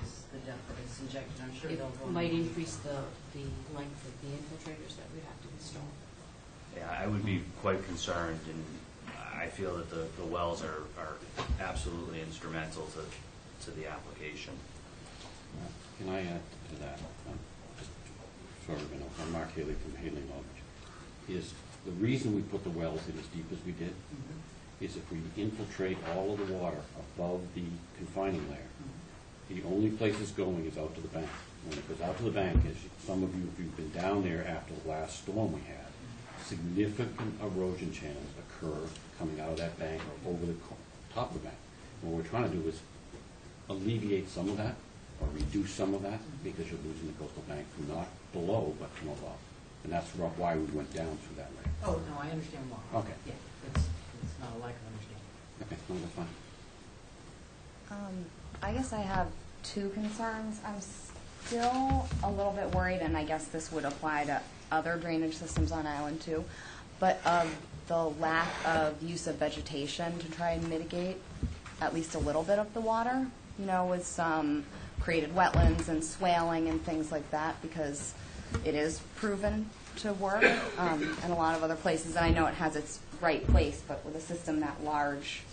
is the depth that it's injected. I'm sure It they'll go. might increase the length of the infiltrators that we'd have to install. Yeah, I would be quite concerned, and I feel that the wells are absolutely instrumental to the application. Can I add to that? Just sort of, I'm Mark Haley from Haley Knowledge. Is the reason we put the wells in as deep as we did is if we infiltrate all of the water above the confining layer, the only place it's going is out to the bank. When it goes out to the bank, as some of you, if you've been down there after the last storm we had, significant erosion channels occur coming out of that bank or over the top of the bank. And what we're trying to do is alleviate some of that or reduce some of that because you're losing the coastal bank from not below but from above. And that's why we went down through that layer. Oh, no, I understand why. Okay. Yeah, it's not a lack of understanding. Okay, no, that's fine. I guess I have two concerns. I'm still a little bit worried, and I guess this would apply to other drainage systems on island too, but of the lack of use of vegetation to try and mitigate at least a little bit of the water, with some created wetlands and swaling and things like that, because it is proven to work in a lot of other places, and I know it has its right place, but with a system that large,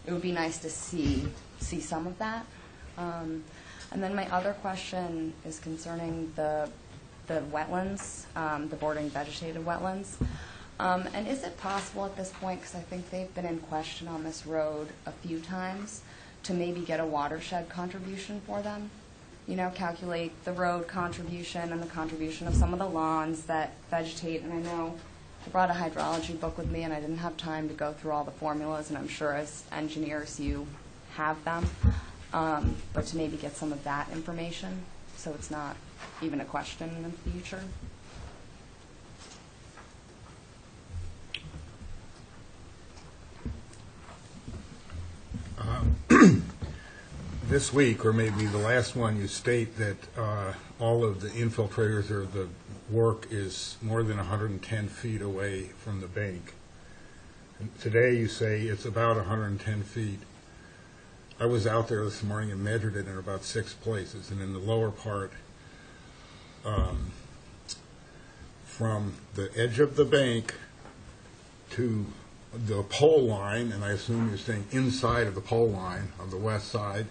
it would be nice to see some of that. And then my other question is concerning the wetlands, the bordering vegetated wetlands. And is it possible at this point, because I think they've been in question on this road a few times, to maybe get a watershed contribution for them? Calculate the road contribution and the contribution of some of the lawns that vegetate. And I know I brought a hydrology book with me, and I didn't have time to go through all the formulas, and I'm sure as engineers you have them. But to maybe get some of that information so it's not even a question in the future. This week, or maybe the last one, you state that all of the infiltrators or the work is more than 110 feet away from the bank. And today you say it's about 110 feet. I was out there this morning and measured it in about 6 places, and in the lower part, from the edge of the bank to the pole line, and I assume you're saying inside of the pole line on the west side,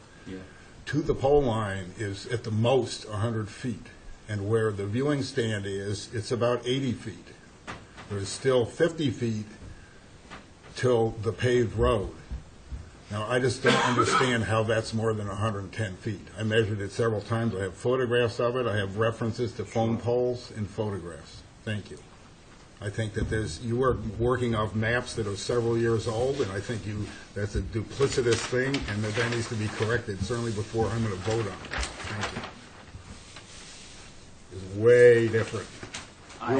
to the pole line is at the most 100 feet. And where the viewing stand is, it's about 80 feet. There's still 50 feet till the paved road. Now, I just don't understand how that's more than 110 feet. I measured it several times. I have photographs of it. I have references to phone poles and photographs. Thank you. I think that you are working off maps that are several years old, and I think that's a duplicitous thing, and that needs to be corrected, certainly before I'm going to vote on it. Thank you. It's way different.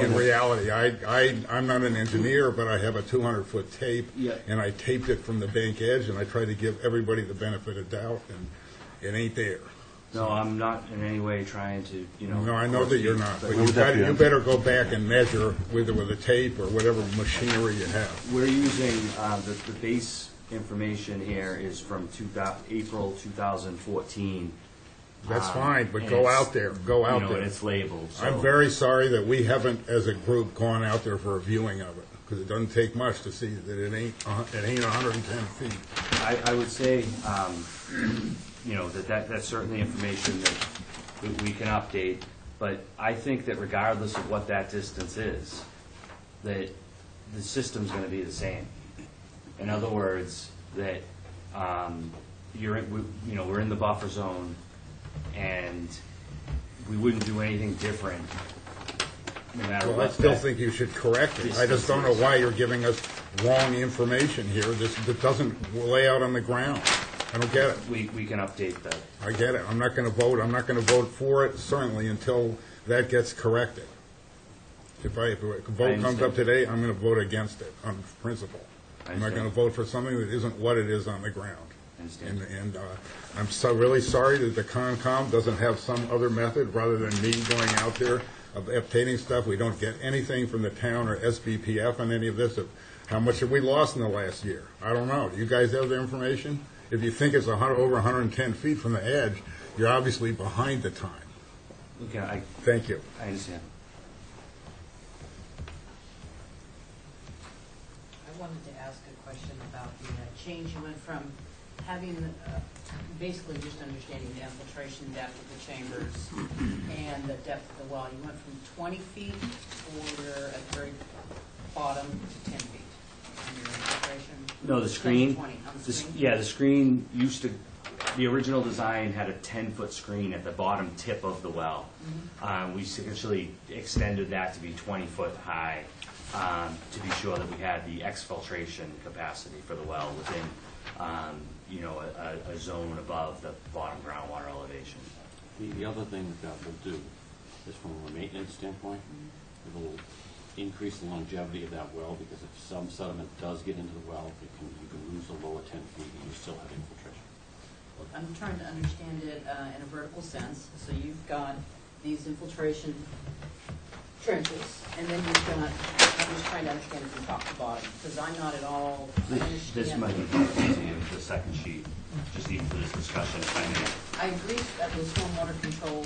In reality, I'm not an engineer, but I have a 200-foot tape, and I taped it from the bank edge, and I try to give everybody the benefit of doubt, and it ain't there. No, I'm not in any way trying to, No, I know that you're not, but you better go back and measure with a tape or whatever machinery you have. We're using, the base information here is from April 2014. That's fine, but go out there. Go out there. And it's labeled. So. I'm very sorry that we haven't, as a group, gone out there for a viewing of it, because it doesn't take much to see that it ain't 110 feet. I would say, that's certainly information that we can update, but I think that regardless of what that distance is, that the system's going to be the same. In other words, that we're in the buffer zone, and we wouldn't do anything different no matter what. I still think you should correct it. I just don't know why you're giving us wrong information here. This doesn't lay out on the ground. I don't get it. We can update that. I get it. I'm not going to vote. I'm not going to vote for it, certainly, until that gets corrected. If a vote comes up today, I'm going to vote against it on principle. I'm not going to vote for something that isn't what it is on the ground. And I'm really sorry that the Concom doesn't have some other method rather than me going out there of obtaining stuff. We don't get anything from the town or SBPF on any of this. How much have we lost in the last year? I don't know. Do you guys have the information? If you think it's over 110 feet from the edge, You're obviously behind the time. Okay, I Thank you. understand. I wanted to ask a question about the change. You went from having, basically just understanding the infiltration depth of the chambers and the depth of the well. You went from 20 feet or at the very bottom to 10 feet on your infiltration? No, the 10 to screen. 20 on the The s- screen? Yeah, the screen used to, the original design had a 10-foot screen at the bottom tip of the well. We essentially extended that to be 20-foot high to be sure that we had the exfiltration capacity for the well within, a zone above the bottom groundwater elevation. The other thing that will do is from a maintenance standpoint, it will increase the longevity of that well, because if some sediment does get into the well, you can lose the lower 10 feet and you still have infiltration. I'm trying to understand it in a vertical sense. So you've got these infiltration trenches, and then you've got, I'm just trying to understand it from top to bottom, because I'm not at all, I This understand. might be easy in the second sheet, just even for this discussion, if I may. I agree that the stormwater control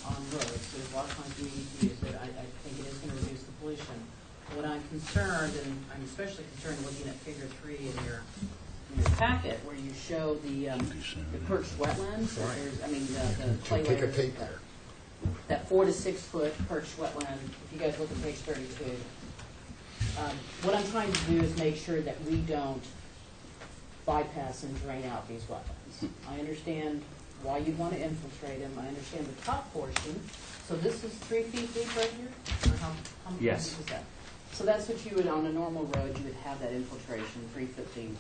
on roads, there's a lot of times we need to use it. I think it is going to reduce the pollution. What I'm concerned, and I'm especially concerned looking at figure 3 in your packet, where you show the perched wetlands. Right. The clay Take a layers. tape there. That 4 to 6 foot perched wetland, if you guys look at page 32. What I'm trying to do is make sure that we don't bypass and drain out these wetlands. I understand why you want to infiltrate them. I understand the top portion. So this is 3 feet deep right here? Or how Yes. deep is that? So that's what you would, on a normal road, you would have that infiltration, 3 foot deep.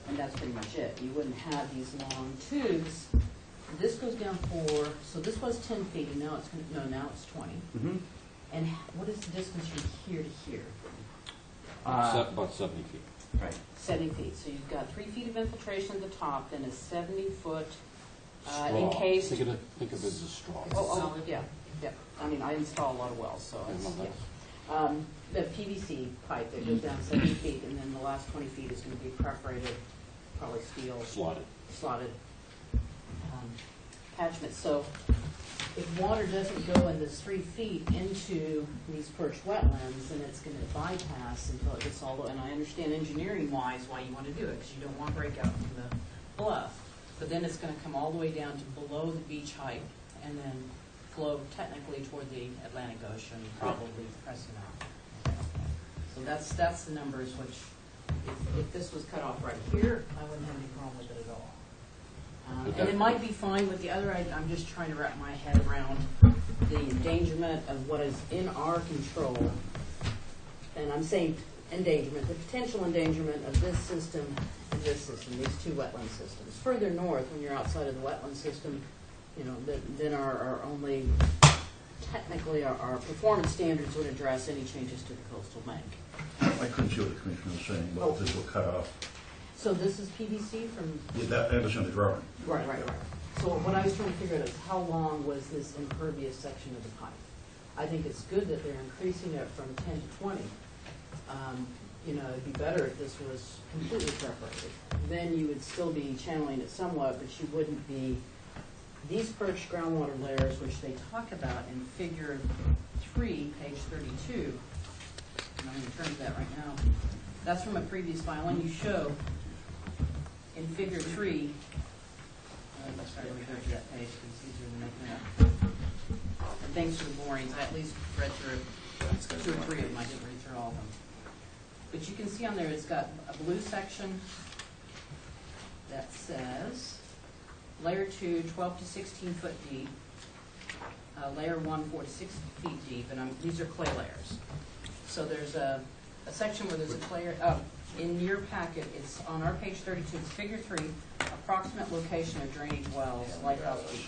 And that's pretty much it. You wouldn't have these long tubes. This goes down 4, so this was 10 feet, and now it's 20. Mm-hmm. And what is the distance from here to here? About 70 feet. Right. 70 feet. So you've got 3 feet of infiltration at the top, then a 70-foot Straw. encased. Think of it as a straw. Oh, yeah. I mean, I install a lot of wells, so it's, yeah. The PVC pipe that goes down 70 feet, and then the last 20 feet is going to be perforated, probably steel. Slotted attachment. So if water doesn't go in this 3 feet into these perched wetlands, then it's going to bypass until it gets all the way. And I understand engineering-wise why you want to do it, because you don't want breakout from the bluff. But then it's going to come all the way down to below the beach height, and then flow technically toward the Atlantic Ocean, probably pressing out. So that's the numbers, which if this was cut off right here, I wouldn't have any problem with it at all. And it might be fine with the other. I'm just trying to wrap my head around the endangerment of what is in our control. And I'm saying endangerment, the potential endangerment of this system and this system, these two wetland systems. Further north, when you're outside of the wetland system, then our only, technically, our performance standards would address any changes to the coastal bank. I couldn't see what the commissioner was saying, Oh. but this will cut off. So this is PVC from. Yeah, that, I understand the drawing. Right. So what I was trying to figure out is how long was this impervious section of the pipe? I think it's good that they're increasing it from 10 to 20. It'd be better if this was completely perforated. Then you would still be channeling it somewhat, but you wouldn't be, these perched groundwater layers, which they talk about in figure 3, page 32, and I'm going to turn to that right now. That's from a previous filing. You show in figure 3, sorry, let me go to that page because it's easier than making it up. And thanks for the borings. I at least read through 2 or 3 of them. I didn't read through all of them. But you can see on there it's got a blue section that says layer 2, 12 to 16 foot deep, layer 1, 4 to 6 feet deep, and these are clay layers. So there's a section where there's a clay, in your packet, it's on our page 32, it's figure 3, approximate location of drainage wells, Lighthouse Beach.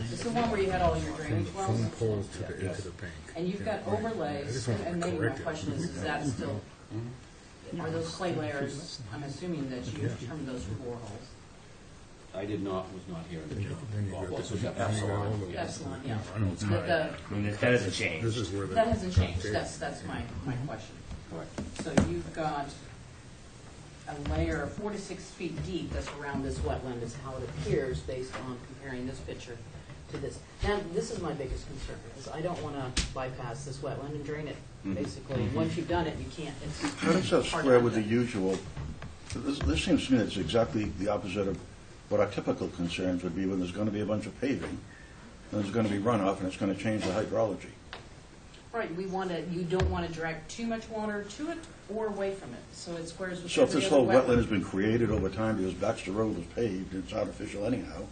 This is the one where you had all your drainage wells. Phone poles into the bank. And you've got I overlays, just wanted to and maybe my correct it. question is that still, are those clay layers, I'm assuming that you determined those from boreholes? I was not here in the Then you Well, got this the- was then you got all Epsilon. the- Epsilon, yeah. I know it's The- not. the- I mean, that hasn't changed. This is where the. That hasn't changed, Okay. that's my question. Correct. So you've got a layer 4 to 6 feet deep that's around this wetland is how it appears based on comparing this picture to this. Now, this is my biggest concern, is I don't want to bypass this wetland and drain it, basically. And once you've done it, you can't, it's How does that hard square to with the undo. usual, this seems to me it's exactly the opposite of what our typical concerns would be when there's going to be a bunch of paving, and there's going to be runoff, and it's going to change the hydrology. Right, you don't want to drag too much water to it or away from it, so it squares with So if every this other whole wetland has been created over time because Baxter Road was paved, it's artificial anyhow.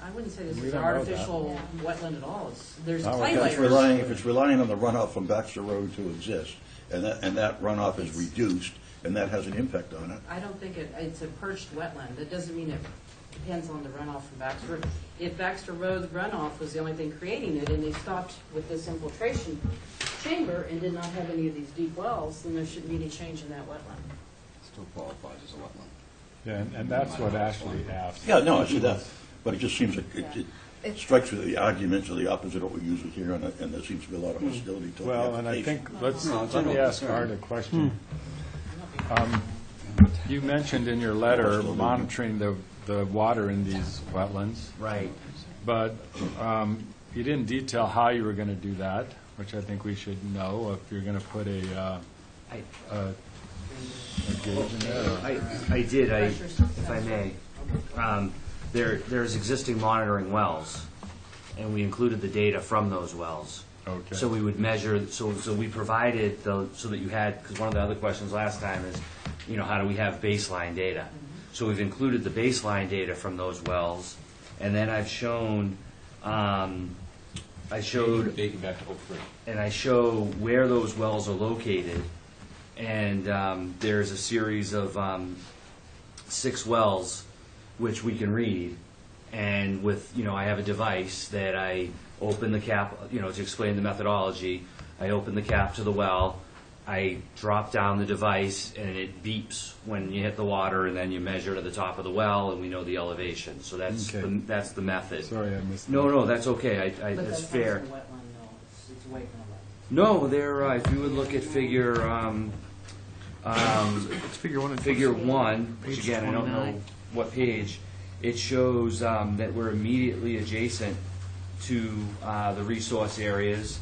I wouldn't say this We is don't know that. artificial wetland at all. There's No, clay it's layers. If it's relying on the runoff from Baxter Road to exist, and that runoff is reduced, and that has an impact on it, I don't think it's a perched wetland. That doesn't mean it depends on the runoff from Baxter Road. If Baxter Road runoff was the only thing creating it, and they stopped with this infiltration chamber and did not have any of these deep wells, then there shouldn't be any change in that wetland. Still qualifies as a wetland. Yeah, and that's what Ashley asked. yeah, no, I see that, but it just seems like it It's- strikes me that the arguments are the opposite of what we usually hear, and there seems to be a lot of hostility to Well, and I application. think, No, let it's me a ask concern. Art a question. You mentioned in your letter monitoring the water in these wetlands, Right. but you didn't detail how you were going to do that, which I think we should know, if you're going to put a gauge in there. or- I did, Pressure if I may. There's existing monitoring wells, and we included the data from those wells. Okay. So we would measure, so we provided, so that you had, because one of the other questions last time is, how do we have baseline data? So we've included the baseline data from those wells, and then I've shown, Dating back to '03. and I show where those wells are located, and there's a series of 6 wells which we can read, and with, I have a device that I open the cap, to explain the methodology. I open the cap to the well, I drop down the device, and it beeps when you hit the water, and then you measure to the top of the well, and we know the elevation. So that's Okay. that's the method. Sorry, I missed that. No, that's okay. But It's that's fair. not a wetland, no. It's way from a wetland. No, they're, if you would look at figure, It's figure 1 and figure 1, which Page again, I don't know 29. what page, it shows that we're immediately adjacent to the resource areas.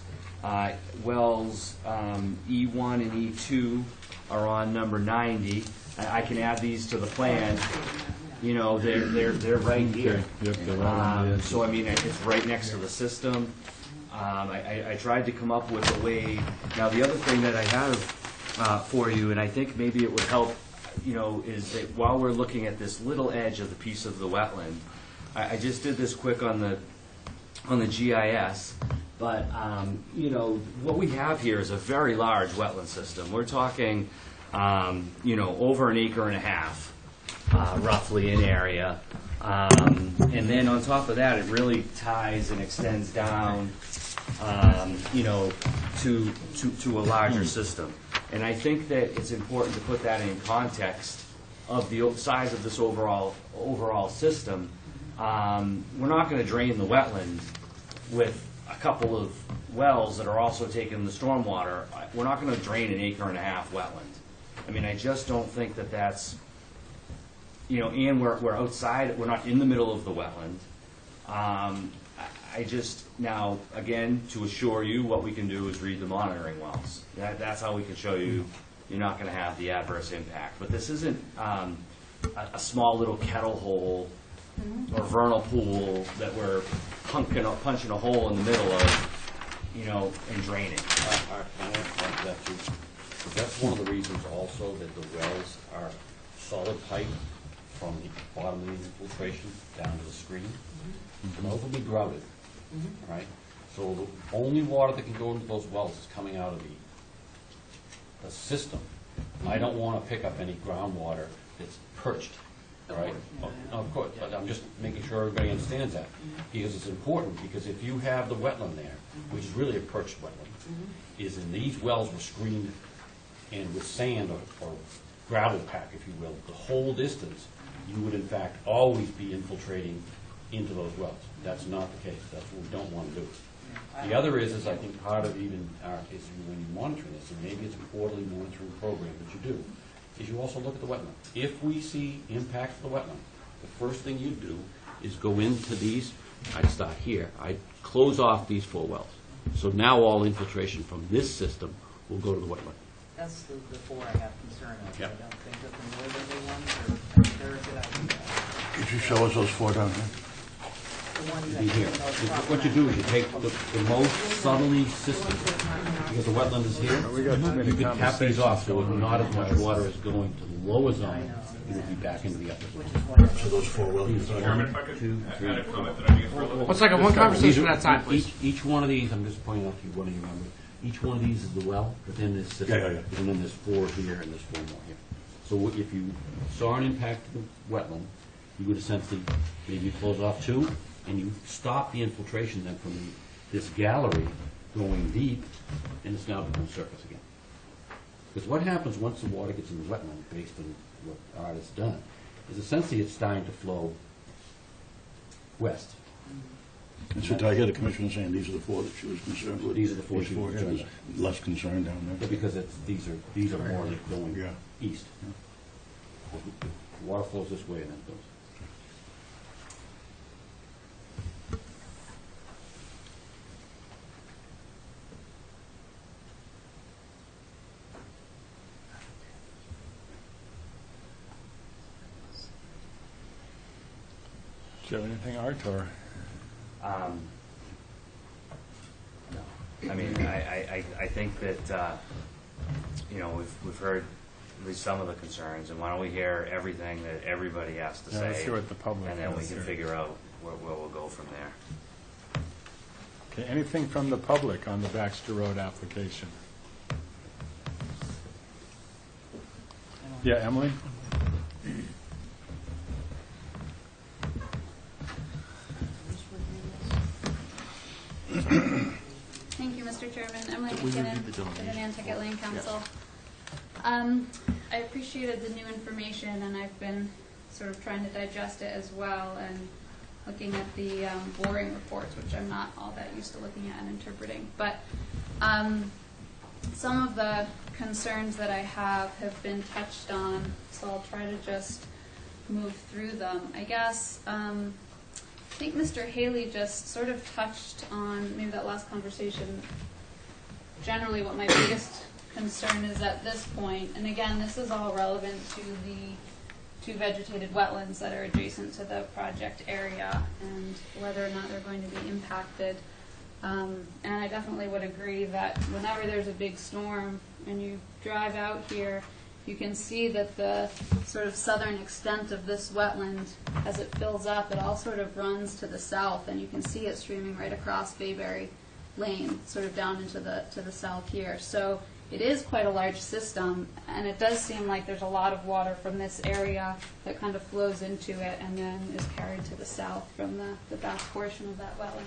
Wells E1 and E2 are on number 90. I can add these to the plan. They're right here. Yep, they're right on the edge. So, it's right next to the system. I tried to come up with a way. Now, the other thing that I have for you, and I think maybe it would help, is that while we're looking at this little edge of the piece of the wetland, I just did this quick on the GIS, but, what we have here is a very large wetland system. We're talking, over 1.5 acres, roughly in area. And then on top of that, it really ties and extends down, to a larger system. And I think that it's important to put that in context of the size of this overall system. We're not going to drain the wetland with a couple of wells that are also taking the stormwater. We're not going to drain 1.5 acre wetland. I just don't think that that's, and we're outside, we're not in the middle of the wetland. Now, again, to assure you, what we can do is read the monitoring wells. That's how we can show you you're not going to have the adverse impact. But this isn't a small little kettle hole or vernal pool that we're punching a hole in the middle of, and draining. Art, can I add to that too? 'Cause that's one of the reasons also that the wells are solid pipe from the bottom of the infiltration down to the screen. Those will be grouted, all right? So the only water that can go into those wells is coming out of the system. I don't want to pick up any groundwater that's perched, all right? Of course, but I'm just making sure everybody understands that, because it's important, because if you have the wetland there, which is really a perched wetland, is in these wells were screened and with sand or gravel pack, if you will, the whole distance, you would in fact always be infiltrating into those wells. That's not the case. That's what we don't want to do. The other is I think part of even our is when you monitor this, and maybe it's a quarterly monitoring program that you do, is you also look at the wetland. If we see impacts to the wetland, the first thing you do is go into these, I'd start here, I'd close off these 4 wells. So now all infiltration from this system will go to the wetland. That's the 4 I have concern of. Yep. I don't think that the northerly ones are, they're a good idea. Could you show us those 4 down here? The ones that In here. What you do is you take the most southerly system, because the wetland is here, We got too many you could tap these conversations. off so not as much water is going to the lower zone, it will be back into the upper zone. Which is why I So those 4 wells you're talking about? 1, 2, 3, 4. One second, one conversation at a time, please. Each one of these, I'm just pointing out to you one of your members, each one of these is the well within this system. Yeah. And then there's 4 here and there's 4 more here. So if you saw an impact to the wetland, you would essentially maybe close off 2, and you stop the infiltration then from this gallery going deep, and it's now become surface again. Because what happens once the water gets in the wetland, based on what Art has done, is essentially it's starting to flow west. And so I hear the commissioner saying these are the 4 that she was concerned with. These are the 4 she was yeah, concerned there's less concern down Yeah, there. because these are more like going Yeah. east. Water flows this way and then it goes. Do you have anything, Art, or? No. I mean, I think that, you know, we've heard at least some of the concerns, and why don't we hear everything that everybody has to Yeah, let's say? hear what the public And then we has can here. figure out where we'll go from there. Okay, anything from the public on the Baxter Road application? Yeah, Emily? Thank you, Mr. Chairman. Emily McKinnon, for the Nantucket Land Council. I appreciated the new information, and I've been sort of trying to digest it as well, and looking at the boring reports, which I'm not all that used to looking at and interpreting. But some of the concerns that I have been touched on, so I'll try to just move through them. I guess I think Mr. Haley just sort of touched on maybe that last conversation. Generally, what my biggest concern is at this point, and again, this is all relevant to the 2 vegetated wetlands that are adjacent to the project area and whether or not they're going to be impacted. And I definitely would agree that whenever there's a big storm and you drive out here, you can see that the sort of southern extent of this wetland, as it fills up, it all sort of runs to the south, and you can see it streaming right across Bayberry Lane, sort of down into the south here. So it is quite a large system, and it does seem like there's a lot of water from this area that kind of flows into it and then is carried to the south from the back portion of that wetland.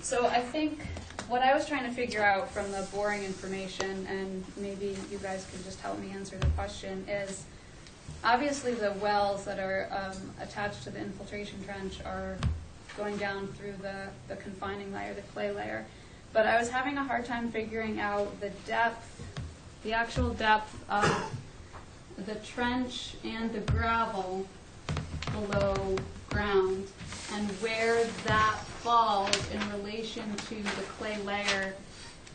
So I think what I was trying to figure out from the boring information, and maybe you guys can just help me answer the question, is obviously the wells that are attached to the infiltration trench are going down through the confining layer, the clay layer. But I was having a hard time figuring out the depth, the actual depth of the trench and the gravel below ground, and where that falls in relation to the clay layer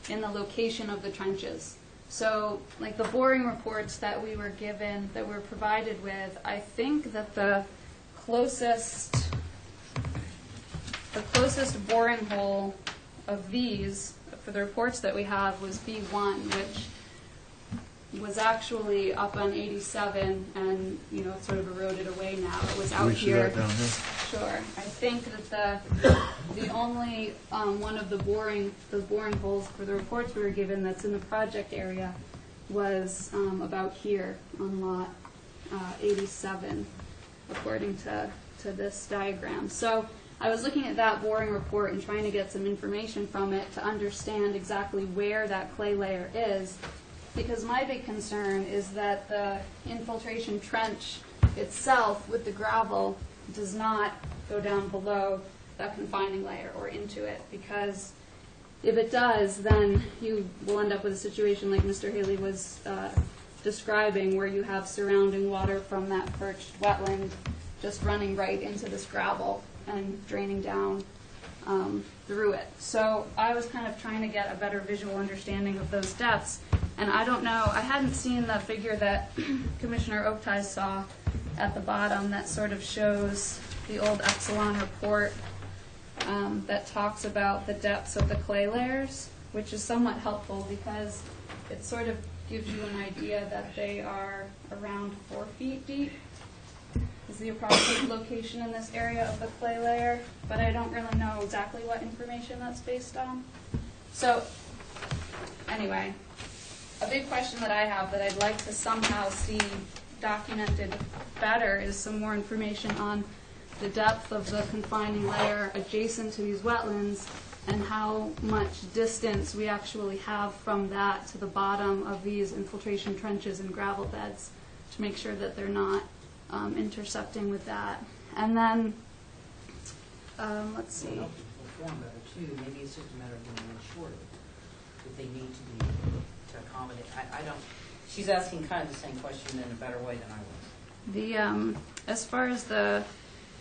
in the location of the trenches. So, like the boring reports that we were given, that we're provided with, I think that the closest boring hole of these, for the reports that we have, was B1, which was actually up on 87 and, you know, it's sort of eroded away now. It was out we see here. that down here? Sure. I think that the only one of the boring holes for the reports we were given that's in the project area was about here on lot 87, according to this diagram. So I was looking at that boring report and trying to get some information from it to understand exactly where that clay layer is, because my big concern is that the infiltration trench itself with the gravel does not go down below that confining layer or into it, because if it does, then you will end up with a situation like Mr. Haley was describing, where you have surrounding water from that perched wetland just running right into this gravel and draining down through it. So I was kind of trying to get a better visual understanding of those depths. And I don't know, I hadn't seen the figure that Commissioner Oaktai saw at the bottom that sort of shows the old Epsilon report that talks about the depths of the clay layers, which is somewhat helpful because it sort of gives you an idea that they are around 4 feet deep is the approximate location in this area of the clay layer, but I don't really know exactly what information that's based on. So anyway, a big question that I have that I'd like to somehow see documented better is some more information on the depth of the confining layer adjacent to these wetlands and how much distance we actually have from that to the bottom of these infiltration trenches and gravel beds to make sure that they're not intercepting with that. And then, let's see. Well, perform better too. Maybe it's just a matter of being shorter if they need to be to accommodate. I don't. She's asking kind of the same question in a better way than I was. The as far as the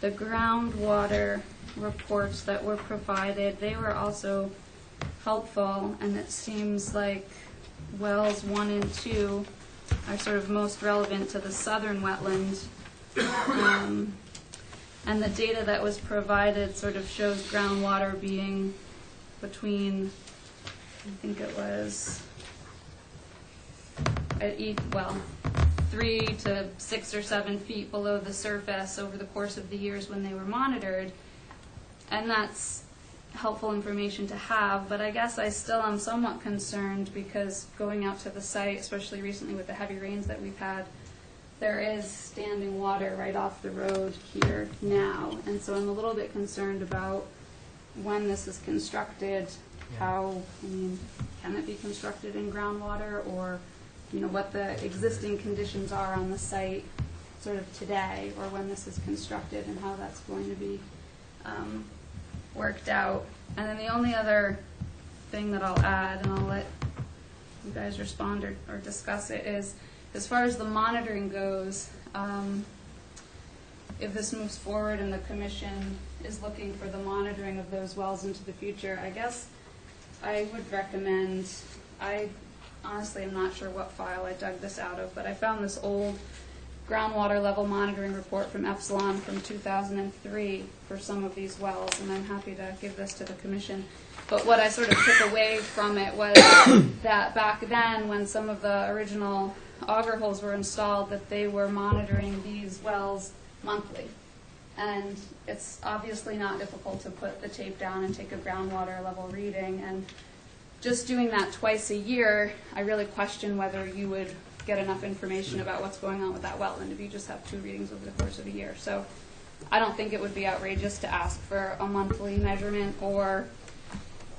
groundwater reports that were provided, they were also helpful, and it seems like wells 1 and 2 are sort of most relevant to the southern wetland. And the data that was provided sort of shows groundwater being between, I think it was, at each, well, 3 to 6 or 7 feet below the surface over the course of the years when they were monitored. And that's helpful information to have, but I guess I still am somewhat concerned because going out to the site, especially recently with the heavy rains that we've had, there is standing water right off the road here now. And so I'm a little bit concerned about when this is constructed, how, I mean, can it be constructed in groundwater, or what the existing conditions are on the site sort of today, or when this is constructed and how that's going to be worked out. And then the only other thing that I'll add, and I'll let you guys respond or discuss it, is as far as the monitoring goes, if this moves forward and the commission is looking for the monitoring of those wells into the future, I guess I would recommend, I honestly am not sure what file I dug this out of, but I found this old groundwater level monitoring report from Epsilon from 2003 for some of these wells, and I'm happy to give this to the commission. But what I sort of took away from it was that back then, when some of the original auger holes were installed, that they were monitoring these wells monthly. And it's obviously not difficult to put the tape down and take a groundwater level reading, and just doing that twice a year, I really question whether you would get enough information about what's going on with that wetland if you just have 2 readings over the course of a year. So I don't think it would be outrageous to ask for a monthly measurement or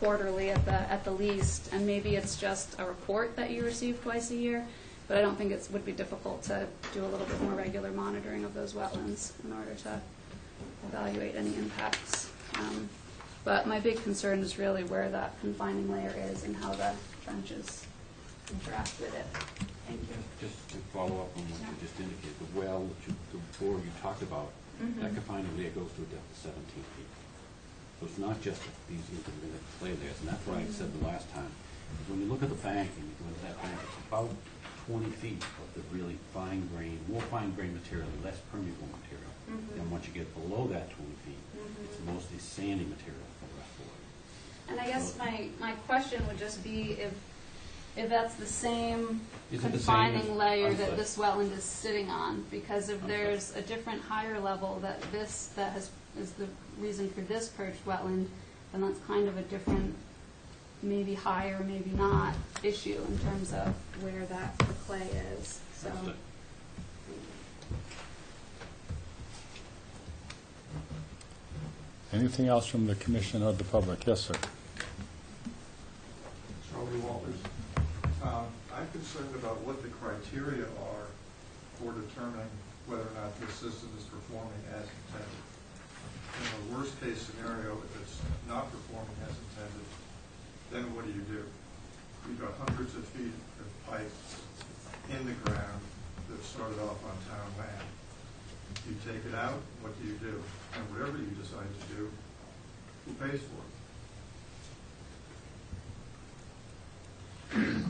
quarterly at the least, and maybe it's just a report that you receive twice a year, but I don't think it would be difficult to do a little bit more regular monitoring of those wetlands in order to evaluate any impacts. But my big concern is really where that confining layer is and how the trenches interact with it. Thank you. Just to follow up on what you just indicated, the well, the bore you talked about, that confining layer goes to a depth of 17 feet. So it's not just these intermittent clay layers, and that's why I said the last time. When you look at the bank and you go into that bank, it's about 20 feet of the really fine grain, more fine grain material, less permeable material. And once you get below that 20 feet, it's mostly sandy material for the rest of the way. And I guess my question would just be if that's the same confining layer that this wetland is sitting on, because if there's a different higher level that is the reason for this perched wetland, then that's kind of a different, maybe higher, maybe not, issue in terms of where the clay is. So. Anything else from the commission or the public? Yes, sir. Charlie Walters. I'm concerned about what the criteria are for determining whether or not this system is performing as intended. In the worst case scenario, if it's not performing as intended, then what do? You've got hundreds of feet of pipe in the ground. started off on town land. You take it out, what do you do? And whatever you decide to do, who pays for it?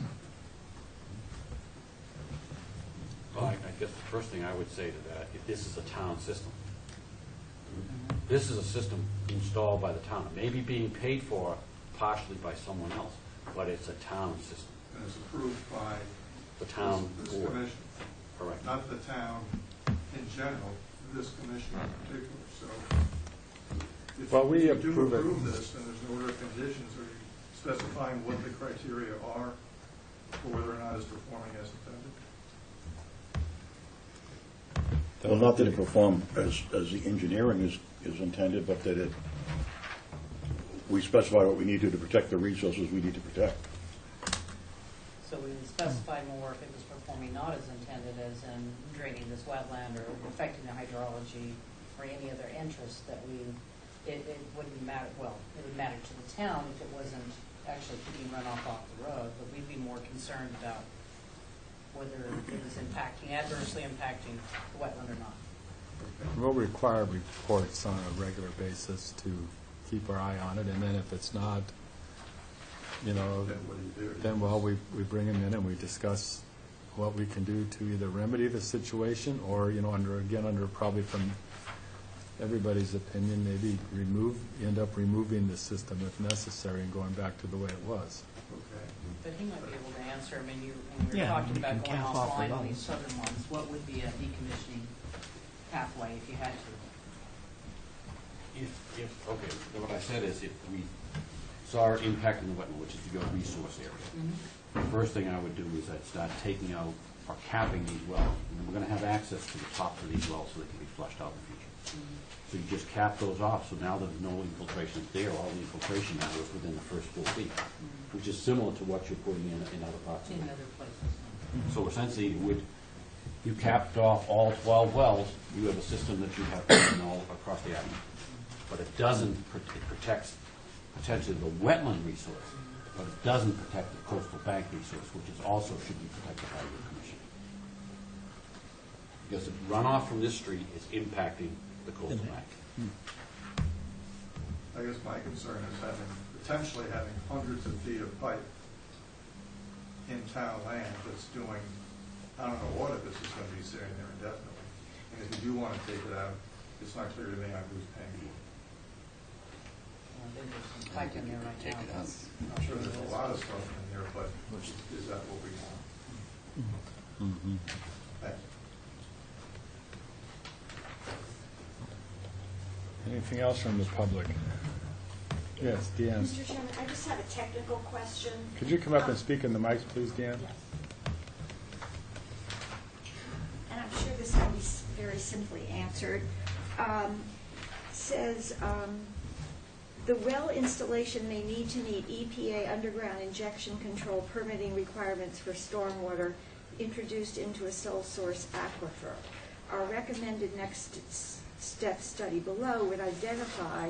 Well, I guess the first thing I would say to that, if this is a town system, this is a system installed by the town, maybe being paid for partially by someone else, but it's a town system, And it's approved by the town this board. commission, Correct. not the town in general, this commission in particular. So if Well, we you do approve it. approve this, then there's no order of conditions, are you specifying what the criteria are for whether or not it's performing as intended? Well, not that it perform as the engineering is intended, but that we specify what we need to protect the resources we need to protect. So we would specify more if it was performing not as intended, as in draining this wetland or affecting the hydrology or any other interest that it wouldn't matter, well, it would matter to the town if it wasn't actually keeping runoff off the road, but we'd be more concerned about whether it was adversely impacting the wetland or not. We'll require reports on a regular basis to keep our eye on it, and then if it's not, Then what do you do? then, well, we bring them in and we discuss what we can do to either remedy the situation or, under probably from everybody's opinion, maybe end up removing the system if necessary and going back to the way it was. Okay. But he might be able to answer, when we were Yeah, talking you about can going cap off the offline on wells. these southern ones, what would be a decommissioning pathway if you had to? Okay, then what I said is if we saw impacting the wetland, which is your resource area, the first thing I would do is I'd start taking out or capping these wells. And we're gonna have access to the tops of these wells so they can be flushed out in the future. So you just cap those off, so now there's no infiltration there, all the infiltration now is within the first 4 feet, which is similar to what you're putting in other parts of In the other places? So essentially, you capped off all 12 wells, you have a system that you have all across the island. But it doesn't, it protects potentially the wetland resource, but it doesn't protect the coastal bank resource, which is also should be protected by your commission. Because the runoff from this street is impacting the coastal bank. I guess my concern is potentially having hundreds of feet of pipe in town land that's doing, I don't know what if this is going to be sitting there indefinitely. And if you do want to take it out, it's not clear to me on who's paying for it. I think there's some pipe in there right Take now. it out. that's- I'm sure there's a lot of stuff in there, but is that what we want? Thanks. Anything else from the public? Yes, Deanne. Mr. Chairman, I just have a technical question. Could you come up and speak in the mics, please, Deanne? Yes. And I'm sure this can be very simply answered. Says, the well installation may need to meet EPA underground injection control permitting requirements for stormwater introduced into a sole source aquifer. Our recommended next step study below would identify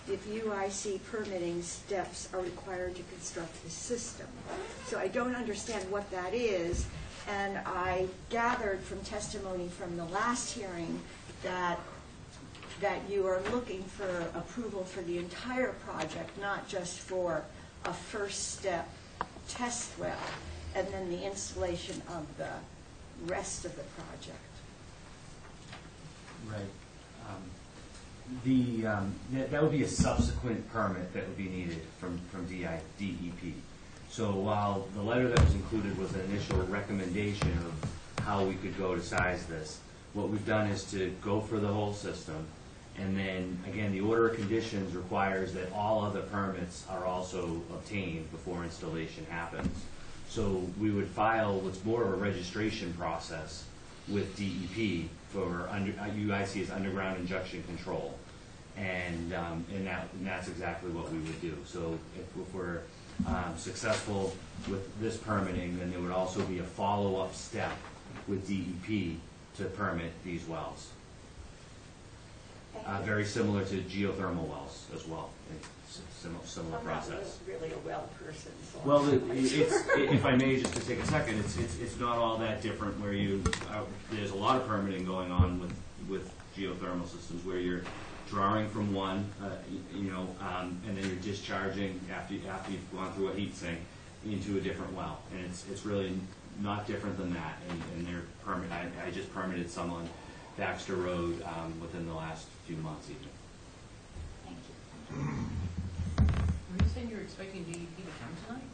if UIC permitting steps are required to construct the system. So I don't understand what that is, and I gathered from testimony from the last hearing that you are looking for approval for the entire project, not just for a first step test well, and then the installation of the rest of the project. Right. That would be a subsequent permit that would be needed from DEP. So while the letter that was included was an initial recommendation of how we could go to size this, what we've done is to go for the whole system. And then, again, the order of conditions requires that all other permits are also obtained before installation happens. So we would file what's more of a registration process with DEP for UIC's underground injection control. And that's exactly what we would do. So if we're successful with this permitting, then there would also be a follow-up step with DEP to permit these wells. Okay. Very similar to geothermal wells as well. It's a similar I'm not process. really a well person, so. Well, if I may, just to take a second, it's not all that different where there's a lot of permitting going on with geothermal systems where you're drawing from one, and then you're discharging after you've gone through a heat sink into a different well. And it's really not different than that. And they're permit. I just permitted some on Baxter Road within the last few months even. Thank you. Were you saying you were expecting DEP to come tonight?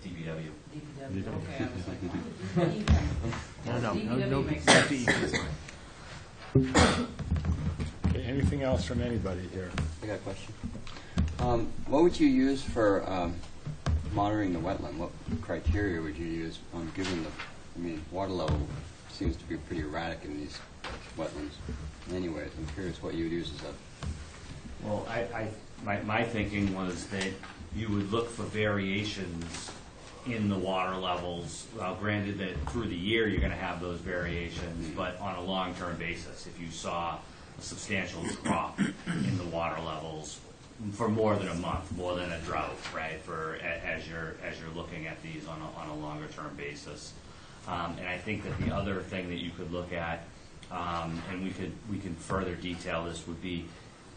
DPW. DPW, okay, I was like, why would DEP come? No DPW makes sense. Okay, anything else from anybody here? I got a question. What would you use for monitoring the wetland? What criteria would you use given water level seems to be pretty erratic in these wetlands. Anyways, I'm curious what you would use as a... Well, my thinking was that you would look for variations in the water levels. Well, granted that through the year you're going to have those variations, but on a long-term basis, if you saw a substantial drop in the water levels for more than a month, more than a drought, right? As you're looking at these on a longer-term basis, and I think that the other thing that you could look at, and we can further detail this, would be.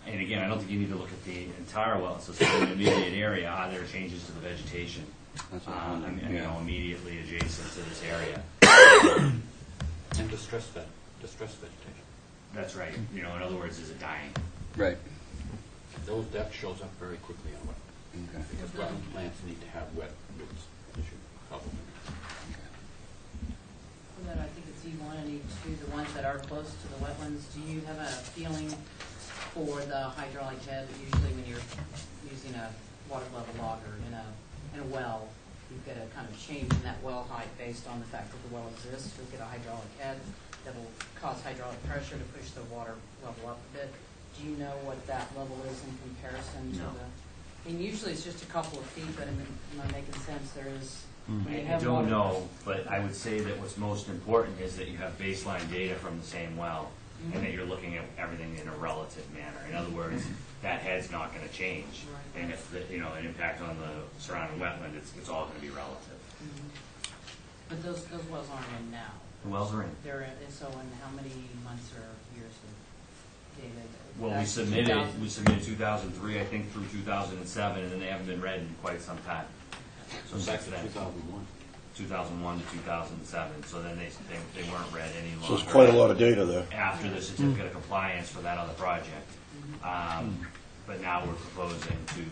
And again, I don't think you need to look at the entire well, so in the immediate area, are there changes to the vegetation? That's what I'm wondering, yeah. Immediately adjacent to this area. And distress vegetation. That's right. In other words, is it dying? Right. That shows up very quickly on wetland. Okay. Because wetland plants need to have wet roots. And then I think it's E1 and E2, the ones that are close to the wetlands. Do you have a feeling for the hydraulic head? Usually when you're using a water level logger in a well, you get a kind of change in that well height based on the fact that the well exists. You'll get a hydraulic head that will cause hydraulic pressure to push the water level up a bit. Do you know what that level is in comparison to the? I mean, usually it's just a couple of feet, but am I making sense? There is. I don't know, but I would say that what's most important is that you have baseline data from the same well, and that you're looking at everything in a relative manner. In other words, that head's not going to change, and if an impact on the surrounding wetland, it's all going to be relative. But those wells aren't in now. The wells are in. They're in. So in how many months or years of data? Well, we submitted 2003, I think, through 2007, and then they haven't been read in quite some time. So Back since to then, 2001. 2001 to 2007. So then they weren't read any longer. So it's quite a lot of data there. After the certificate of compliance for that other project. But now we're proposing to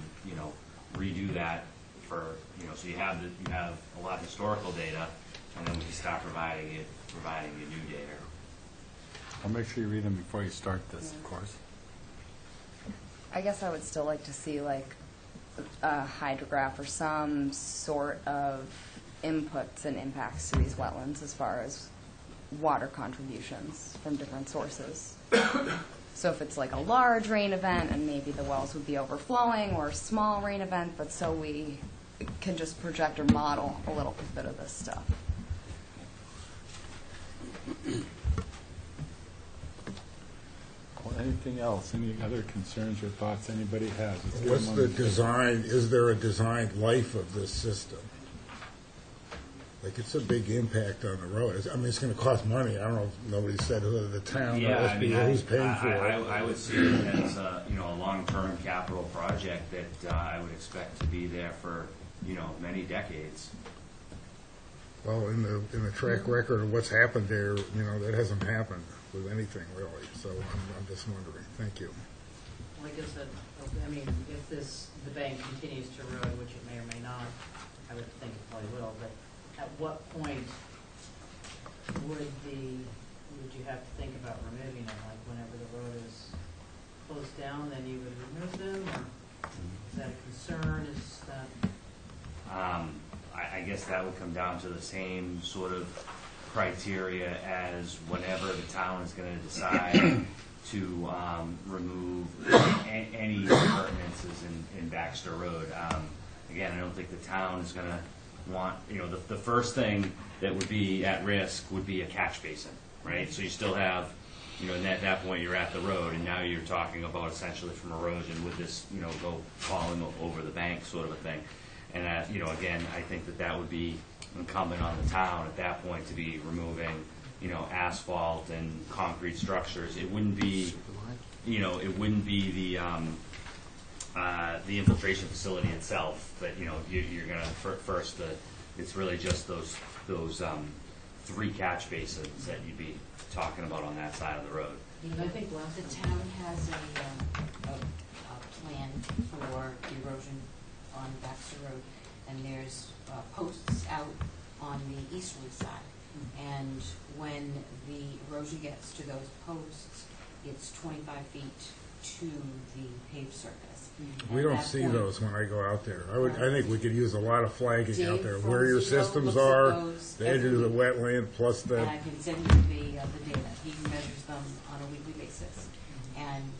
redo that for, so you have a lot of historical data, and then we can start providing you new data. I'll make sure you read them before you start this, of course. I guess I would still like to see like a hydrograph or some sort of inputs and impacts to these wetlands as far as water contributions from different sources. So if it's like a large rain event and maybe the wells would be overflowing, or a small rain event, but so we can just project or model a little bit of this stuff. Well, anything else? Any other concerns or thoughts anybody has? Let's get What's them the on design, is there a designed life of this system? Like, it's a big impact on the road. I mean, it's going to cost money. I don't know if nobody said whether the town or SBA who's paying for it. I would see it as a long-term capital project that I would expect to be there for many decades. Well, in the track record of what's happened there, that hasn't happened with anything really. So I'm just wondering. Thank you. Like I said, I mean, if the bank continues to erode, which it may or may not, I would think it probably will, but at what point would you have to think about removing it? Like whenever the road is closed down, then you would remove them, or is that a concern? Is that? I guess that would come down to the same sort of criteria as whenever the town is going to decide to remove any appurtenances in Baxter Road. Again, I don't think the town is going to want, the first thing that would be at risk would be a catch basin, right? So you still have, and at that point, you're at the road, and now you're talking about essentially from erosion with this, go falling over the bank sort of a thing. And, again, I think that would be incumbent on the town at that point to be removing, asphalt and concrete structures. It wouldn't be, the infiltration facility itself, but, you're gonna, first, it's really just those 3 catch basins that you'd be talking about on that side of the road. I think The town has a plan for erosion on Baxter Road, and there's posts out on the easterly side. And when the erosion gets to those posts, it's 25 feet to the paved surface. We At don't that see point- those when I go out there. I think we could use a lot of flagging out Dave there, from where your Zero systems looks at are, those the edges of the wetland, plus And the, I can send you the data. He measures them on a weekly basis. And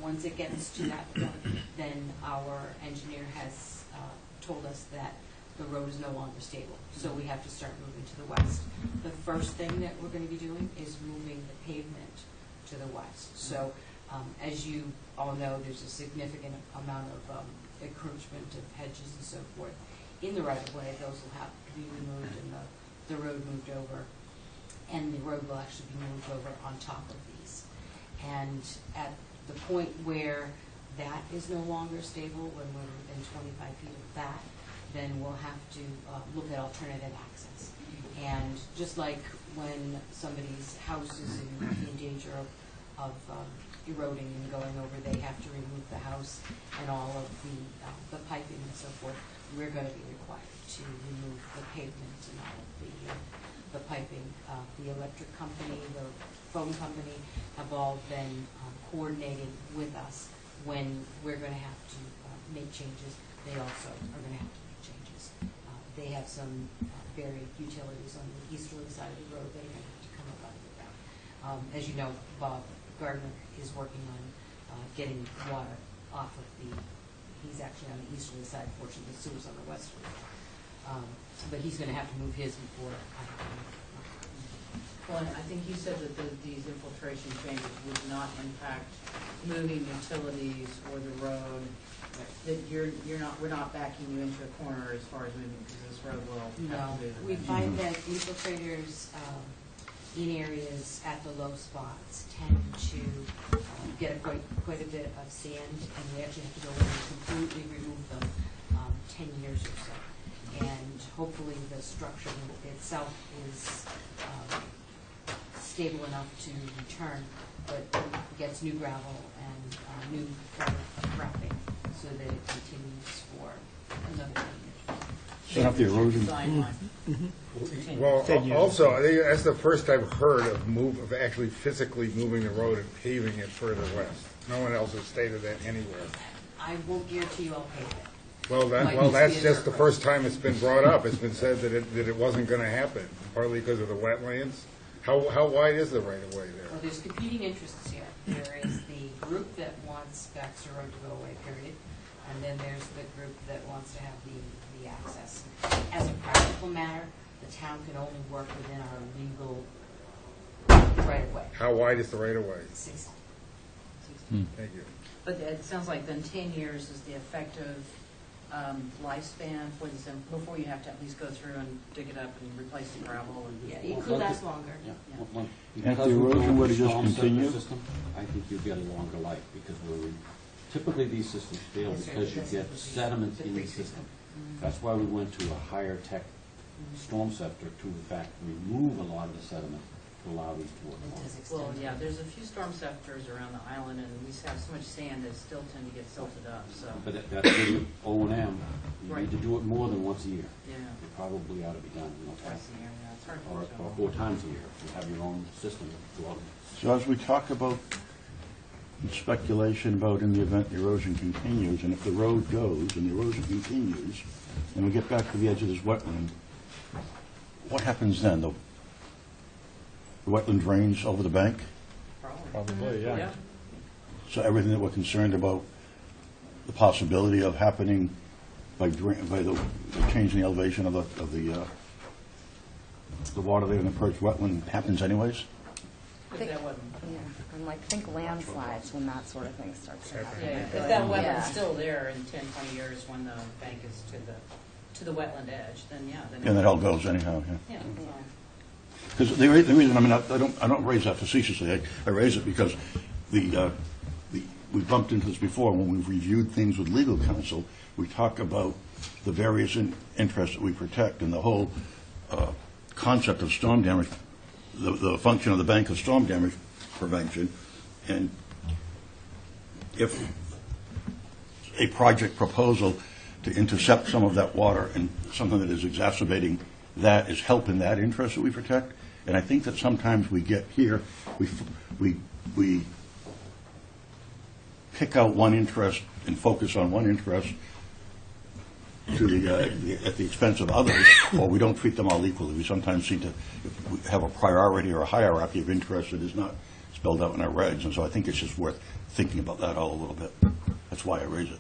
once it gets to that point, then our engineer has told us that the road is no longer stable. So we have to start moving to the west. The first thing that we're going to be doing is moving the pavement to the west. So as you all know, there's a significant amount of encroachment of hedges and so forth in the right-of-way. Those will have to be removed and the road moved over. And the road will actually be moved over on top of these. And at the point where that is no longer stable, when we're within 25 feet of that, then we'll have to look at alternative access. And just like when somebody's house is in danger of eroding and going over, they have to remove the house and all of the piping and so forth, we're going to be required to remove the pavement and all of the piping. The electric company, the phone company have all been coordinated with us when we're going to have to make changes. They also are going to have to make changes. They have some buried utilities on the easterly side of the road that are going to have to come up out of the ground. As you know, Bob Gardner is working on getting water off of he's actually on the easterly side, fortunately the sewer's on the westerly. But he's going to have to move his before I have to move. Well, I think you said that these infiltration changes would not impact moving utilities or the road. That we're not backing you into a corner as far as moving, because this road will have No, to move. we find that infiltrators in areas at the low spots tend to get quite a bit of sand, and we actually have to go in and completely remove them 10 years or so. And hopefully the structure itself is stable enough to return, but gets new gravel and new wrapping so that it continues for another 10 years. So not the erosion. Design line. well, also, I think that's the first I've heard of actually physically moving the road and paving it further west. No one else has stated that anywhere. I won't guarantee you I'll pave it. Well, that's just the first time it's been brought up. It's been said that it wasn't going to happen, partly because of the wetlands. How wide is the right-of-way there? Well, there's competing interests here. There is the group that wants Baxter Road to go away, period, and then there's the group that wants to have the access. As a practical matter, the town can only work within our legal right-of-way. How wide is the right-of-way? 60. Thank you. But it sounds like then 10 years is the effective lifespan for this, before you have to at least go through and dig it up and replace the gravel. And Yeah, it could last longer. Yeah. Yeah. Well, And if because the we're erosion going were to with just storm scepter continue? system, I think you'll get a longer life, because typically these systems fail because you get sediment in the system. That's why we went to a higher tech storm scepter to in fact remove a lot of the sediment to allow these to work It longer. does extend. Well, yeah, there's a few storm scepters around the island, and we have so much sand that still tend to get silted up, so, But that's with O&M, you Right. need to do it more than once a year. yeah, It probably ought to be done, twice a year, yeah, it's hard or to or tell. 4 times a year, if you have your own system to go out. So as we talk about speculation about in the event the erosion continues, and if the road goes and the erosion continues, and we get back to the edge of this wetland, what happens then? The wetland drains over the bank? Probably, yeah. So everything that we're concerned about, the possibility of happening by the changing the elevation of the water there in the perched wetland happens anyways? If that wasn't. Yeah, and like, think landslides when that sort of thing starts to happen. Yeah, I feel if that like- wetland's yeah. still there in 10, 20 years when the bank is to the wetland edge, then yeah. Then And that all goes anyhow, yeah. Yeah, so. Because the reason, I mean, I don't raise that facetiously. I raise it because we bumped into this before when we've reviewed things with legal counsel. We talk about the various interests that we protect, and the whole concept of storm damage, the function of the bank of storm damage prevention. And if a project proposal to intercept some of that water and something that is exacerbating that is helping that interest that we protect. And I think that sometimes we get here, we pick out one interest and focus on one interest to at the expense of others, or we don't treat them all equally. We sometimes seem to have a priority or a hierarchy of interest that is not spelled out in our regs, and so I think it's just worth thinking about that all a little bit. That's why I raise it.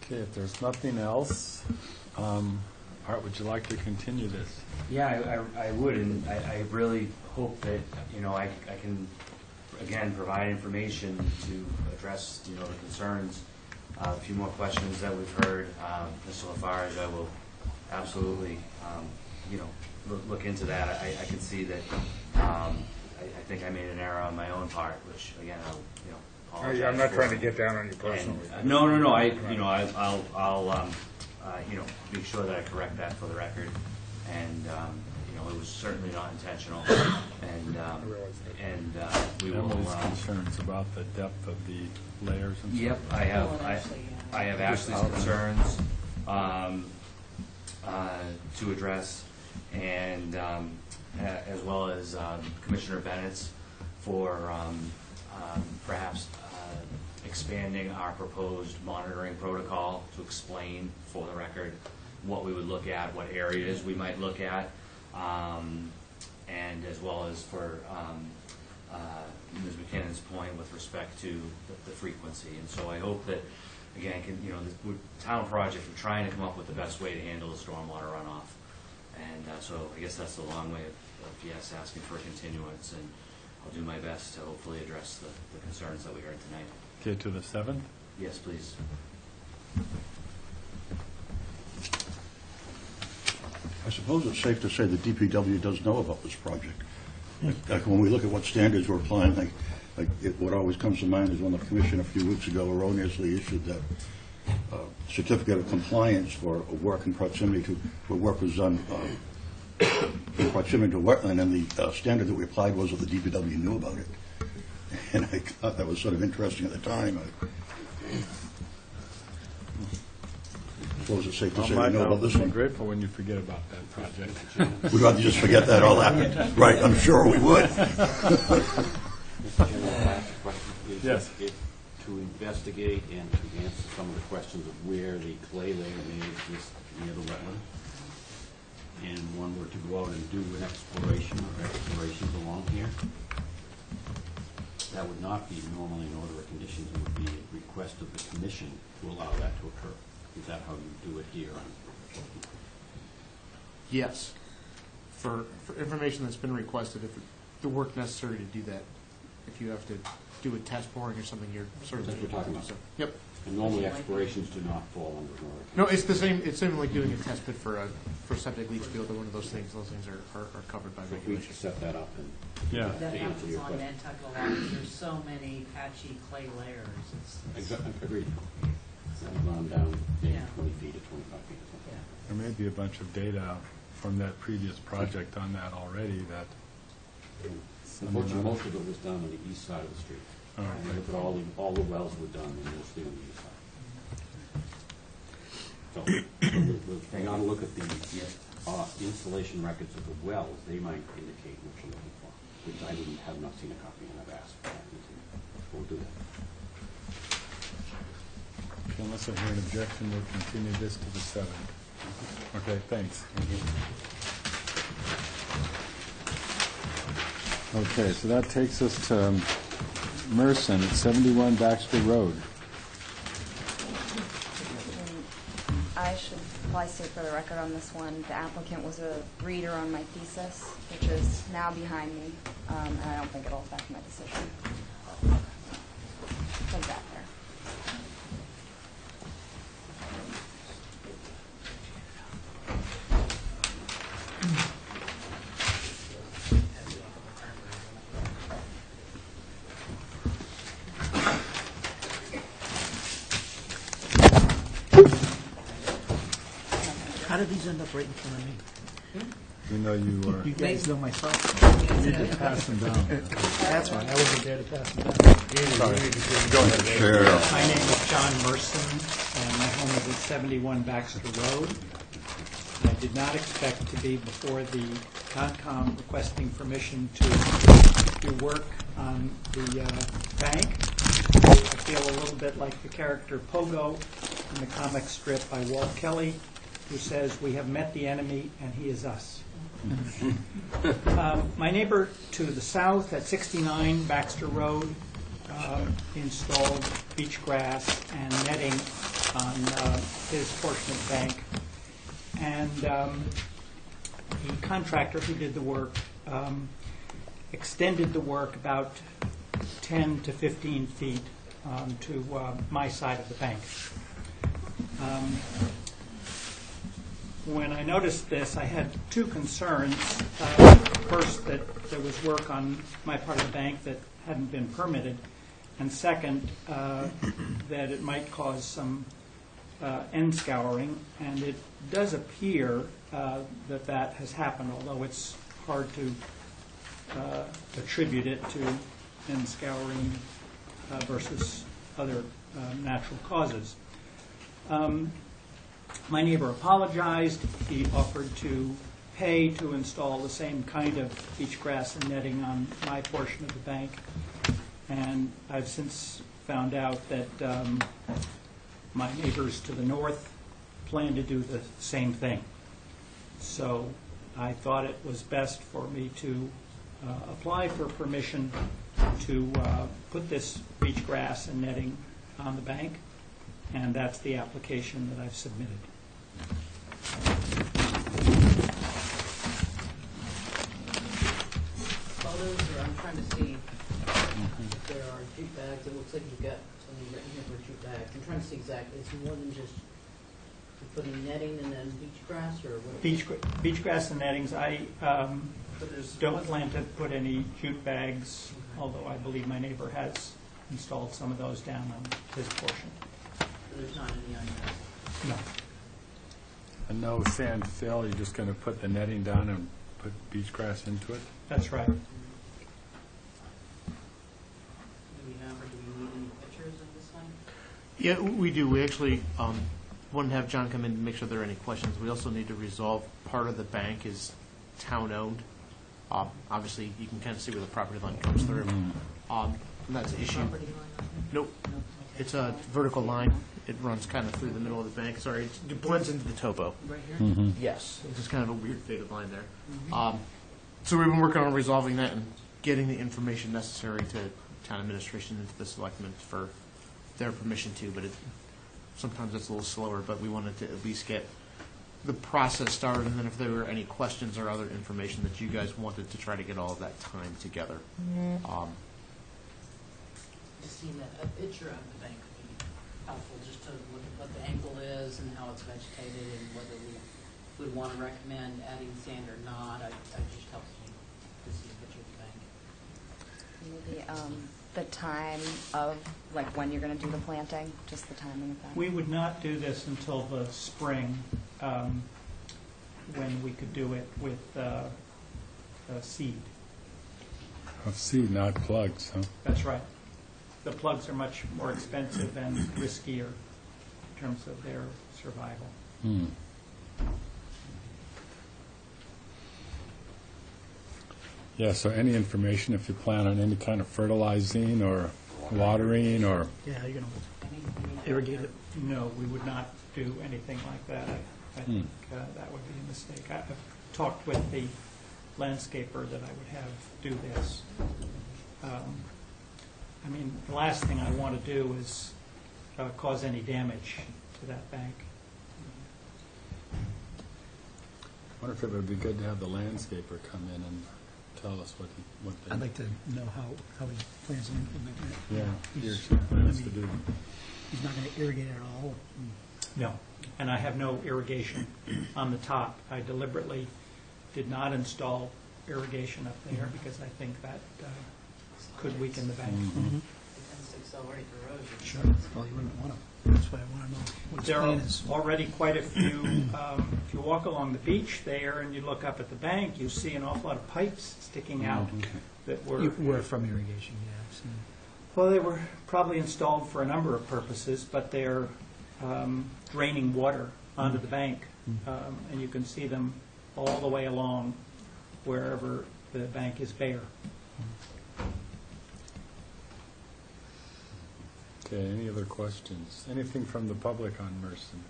Okay, if there's nothing else, Art, would you like to continue this? Yeah, I would, and I really hope that, I can, again, provide information to address, the concerns. A few more questions that we've heard. Mr. Lafarge, I will absolutely, look into that. I can see that, I think I made an error on my own part, which, again, I'll, apologize I'm not for. trying to get down on you personally. No. I'll make sure that I correct that for the record. And, it was certainly not intentional. And, we will. Emily's concerns about the depth of the layers and stuff. Yep, I have Ashley's concerns to address, and as well as Commissioner Bennett's for perhaps expanding our proposed monitoring protocol to explain for the record what we would look at, what areas we might look at, and as well as for Ms. McKinnon's point with respect to the frequency. And so I hope that, again, the town project, we're trying to come up with the best way to handle the stormwater runoff. And so I guess that's the long way of yes, asking for a continuance, and I'll do my best to hopefully address the concerns that we heard tonight. Okay, to the 7th? Yes, please. I suppose it's safe to say the DPW does know about this project. Like when we look at what standards we're applying, what always comes to mind is when the commission a few weeks ago erroneously issued that certificate of compliance for work in proximity to, where work was done in proximity to wetland, and the standard that we applied was that the DPW knew about it. And I thought that was sort of interesting at the time. I suppose it's safe to say we know about this I'm one. grateful when you forget about that project. We'd rather just forget that all happened. Right, I'm sure we would. Mr. Chairman, I'll ask a question, please. Yes. To investigate and to answer some of the questions of where the clay layer may exist near the wetland, and one were to go out and do an exploration or explorations along here, that would not be normally an order of conditions. It would be a request of the commission to allow that to occur. Is that how you do it here? Yes. For information that's been requested, if the work necessary to do that, if you have to do a test boring or something, you're sort of. That's what we're talking about. So, yep. And normally explorations do not fall under an order. No, it's the same. It's same like doing a test pit for septic leach field or one of those things. Those things are covered by So if we could regulations. set that up and Yeah. That to answer happens your on question. Nantucket a lot, because there's so many patchy clay layers. Agreed. I've gone down maybe Yeah. 20 feet or 25 feet or something. There may be a bunch of data from that previous project on that already that. Unfortunately, most of it was done on the east side of the street. Oh, And okay. look at all the wells were done mostly on the east side. So we ought to look at the installation records of the wells. They might indicate what you're looking for, which I have not seen a copy, and I've asked for that. We'll do that. Okay, unless I hear an objection, we'll continue this to the 7th. Okay, thanks. Okay, so that takes us to Merson at 71 Baxter Road. I should probably state for the record on this one, the applicant was a reader on my thesis, which is now behind me, and I don't think it'll affect my decision. Put that there. How did these end up right in front of me? We know you were, You guys know my phone? you just passed them down. That's fine, I wasn't there to pass them down. Sorry. Go ahead. Sure. My name is John Merson, and my home is at 71 Baxter Road. I did not expect to be before the Concom requesting permission to do work on the bank. I feel a little bit like the character Pogo in the comic strip by Walt Kelly, who says, "We have met the enemy, and he is us." My neighbor to the south at 69 Baxter Road installed beach grass and netting on his portion of the bank. And the contractor who did the work extended the work about 10 to 15 feet to my side of the bank. When I noticed this, I had two concerns. First, that there was work on my part of the bank that hadn't been permitted, and second, that it might cause some end scouring, and it does appear that that has happened, although it's hard to attribute it to end scouring versus other natural causes. My neighbor apologized. He offered to pay to install the same kind of beach grass and netting on my portion of the bank. And I've since found out that my neighbors to the north plan to do the same thing. So I thought it was best for me to apply for permission to put this beach grass and netting on the bank, and that's the application that I've submitted. Photos, or I'm trying to see if there are jute bags. It looks like you've got something written here for jute bags. I'm trying to see exactly. It's more than just putting netting and then beach grass, or what? Beach grass and nettings. I don't plan to put any jute bags, although I believe my neighbor has installed some of those down on his portion. There's not any on that. No. And no sand fill, you're just going to put the netting down and put beach grass into it? That's right. Do we have, or do we need any pictures of this one? Yeah, we do. We actually want to have John come in and make sure there are any questions. We also need to resolve part of the bank is town-owned. Obviously, you can kind of see where the property line comes through. And that's an issue. Property line on here? Nope. It's a vertical line. It runs kind of through the middle of the bank. Sorry, it blends into the topo. Right here? Yes. It's just kind of a weird faded line there. So we've been working on resolving that and getting the information necessary to town administration and to the selectmen for their permission to, but sometimes it's a little slower, but we wanted to at least get the process started, and then if there were any questions or other information that you guys wanted to try to get all of that time together. Just seeing a picture of the bank would be helpful, just to look at what the angle is and how it's vegetated and whether we would want to recommend adding sand or not. It just helps me to see a picture of the bank. Maybe the time of, like, when you're going to do the planting, just the timing of that. We would not do this until the spring, when we could do it with seed. Of seed, not plugs, huh? That's right. The plugs are much more expensive and riskier in terms of their survival. Yeah, so any information, if you plan on any kind of fertilizing or watering or... Yeah, you're going to irrigate it. No, we would not do anything like that. I think that would be a mistake. I've talked with the landscaper that I would have do this. I mean, the last thing I want to do is cause any damage to that bank. wonder if it would be good to have the landscaper come in and tell us what they. I'd like to know how he plans on implementing it. Yeah, he or He's- she plans I to mean, do. He's not going to irrigate it at all. No, and I have no irrigation on the top. I deliberately did not install irrigation up there because I think that could weaken the bank. Mhm. It tends to accelerate erosion. Sure. Well, you wouldn't want to. That's why I want to know what his There plan are is. already quite a few, if you walk along the beach there and you look up at the bank, you see an awful lot of pipes sticking out that were, We're from irrigation, yeah. I've seen it. well, they were probably installed for a number of purposes, but they're draining water onto the bank. And you can see them all the way along wherever the bank is bare. Okay, any other questions? Anything from the public on Merson?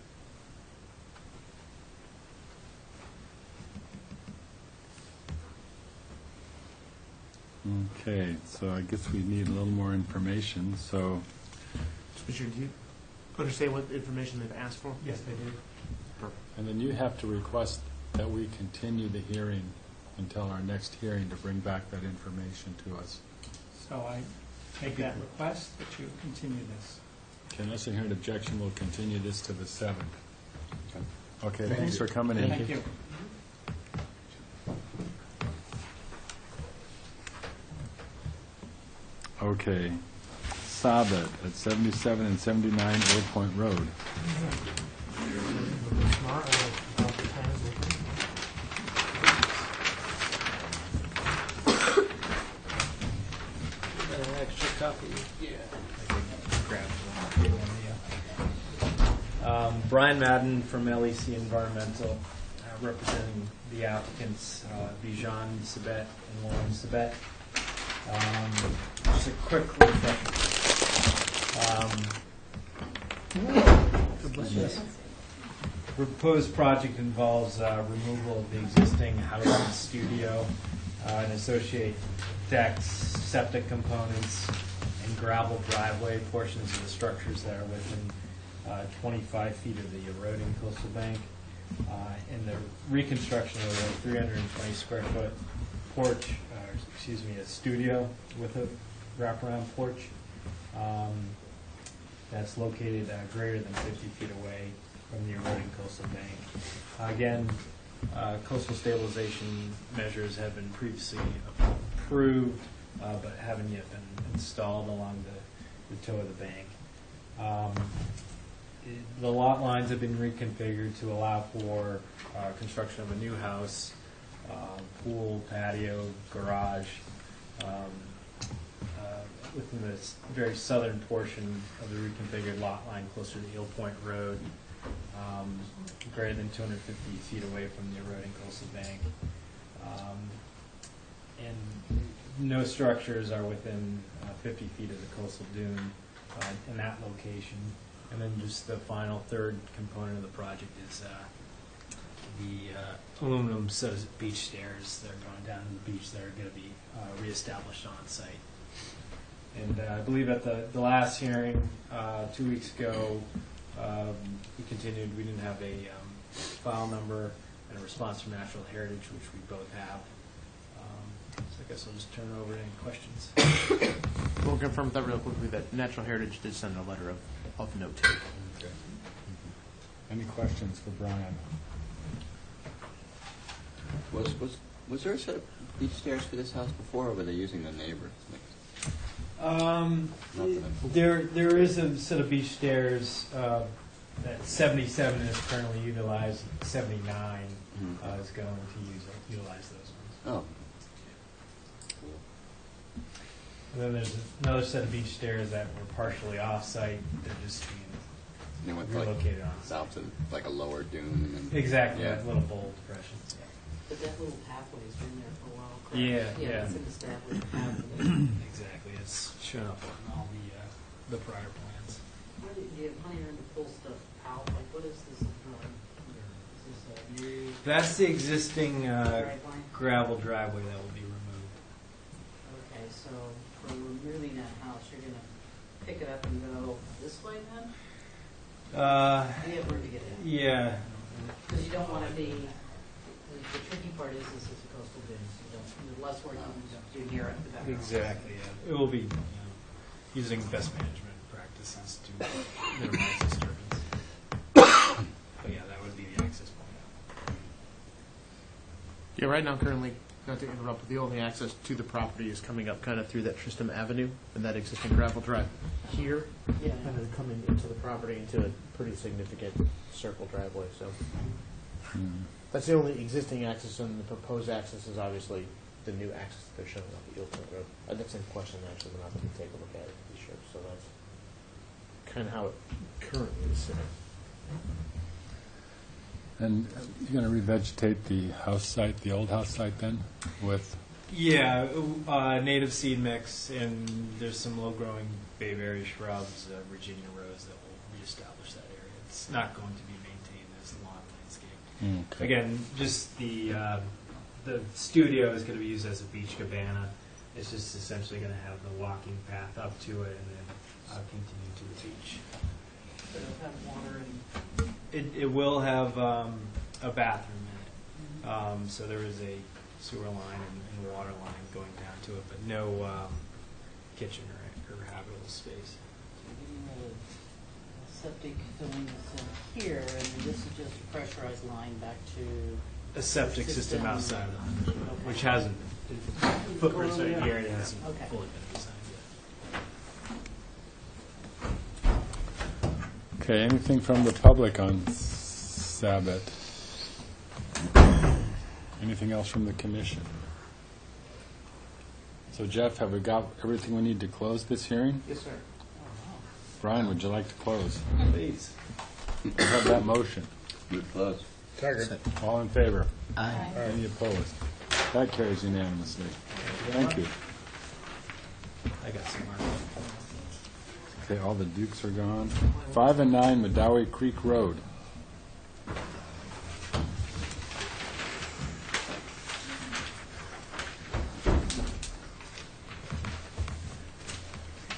Okay, so I guess we need a little more information, so, Richard, do you understand what information they've asked for? Yes, they do. Perfect. and then you have to request that we continue the hearing until our next hearing to bring back that information to us. So I make that request that you continue this. Okay, unless I hear an objection, we'll continue this to the 7th. Okay, thanks for coming in. Thank you. Okay, Sabet at 77 and 79 Old Point Road. An extra copy. Brian Madden from LEC Environmental, representing the applicants, Bijan Sabet and Lauren Sabet. Just a quick refresher. Proposed project involves removal of the existing house and studio and associate decks, septic components, and gravel driveway portions of the structures that are within 25 feet of the eroding coastal bank. And the reconstruction of a 320 square foot porch, a studio with a wraparound porch that's located greater than 50 feet away from the eroding coastal bank. Again, coastal stabilization measures have been previously approved, but haven't yet been installed along the toe of the bank. The lot lines have been reconfigured to allow for construction of a new house, pool, patio, garage, within this very southern portion of the reconfigured lot line closer to Eel Point Road, greater than 250 feet away from the eroding coastal bank. And no structures are within 50 feet of the coastal dune in that location. And then just the final third component of the project is the aluminum set of beach stairs that are going down to the beach that are going to be reestablished on site. And I believe at the last hearing 2 weeks ago, we continued. We didn't have a file number and a response from Natural Heritage, which we both have. So I guess I'll just turn it over to any questions. We'll confirm that real quickly that Natural Heritage did send a letter of note. Okay. Any questions for Brian? Was there a set of beach stairs for this house before, or were they using the neighbor? There is a set of beach stairs that 77 is currently utilized. 79 is going to utilize those ones. Oh. And then there's another set of beach stairs that were partially off-site. They're just They went relocated on site. south to like a lower dune. And then, Exactly, yeah. that little bowl depression. But that little pathway's been there for a while, correct? Yeah, Yeah, yeah. it's an established pathway. Exactly, it's shown up on all the prior plans. How do you plan to pull stuff out? Like, what is this, is this a new That's the existing driveway? gravel driveway that will be removed. Okay, so for removing that house, you're gonna pick it up and go this way then? You have room to get in? Yeah. Because you don't want to be, The tricky part is this is a coastal bin, so the less work you do here, the better. Exactly, yeah. It will be, using best management practices to minimize disturbance. But yeah, that would be the access point. Yeah, right now, currently, not to interrupt, but the only access to the property is coming up kind of through that Tristram Avenue and that existing gravel drive here, Yeah. and then coming into the property into a pretty significant circle driveway, so. That's the only existing access, and the proposed access is obviously the new access that they're showing off the Eelton Road. That's the same question, actually, when I can take a look at it to be sure, so that's kind of how it currently is sitting. And you're going to revegetate the house site, the old house site then, with? Yeah, native seed mix, and there's some low-growing bayberry shrubs, Virginia rose that will reestablish that area. It's not going to be maintained as lawn landscape. Okay. Again, just the studio is going to be used as a beach cabana. It's just essentially going to have the walking path up to it and then continue to the beach. So it'll have water and. It will have a bathroom in it. So there is a sewer line and water line going down to it, but no kitchen or habitable space. Getting a septic filling this in here, and this is just a pressurized line back to. A septic system outside of the which hasn't been, footprints right here, and it hasn't Okay. fully been designed yet. Okay, anything from the public on Sabbath? Anything else from the commission? So Jeff, have we got everything we need to close this hearing? Yes, sir. Brian, would you like to close? Please. Have that motion. Move close. All in favor? Aye. Any opposed? That carries unanimously. Thank you. I got some more. Okay, all the Dukes are gone. 5 and 9 Medowie Creek Road.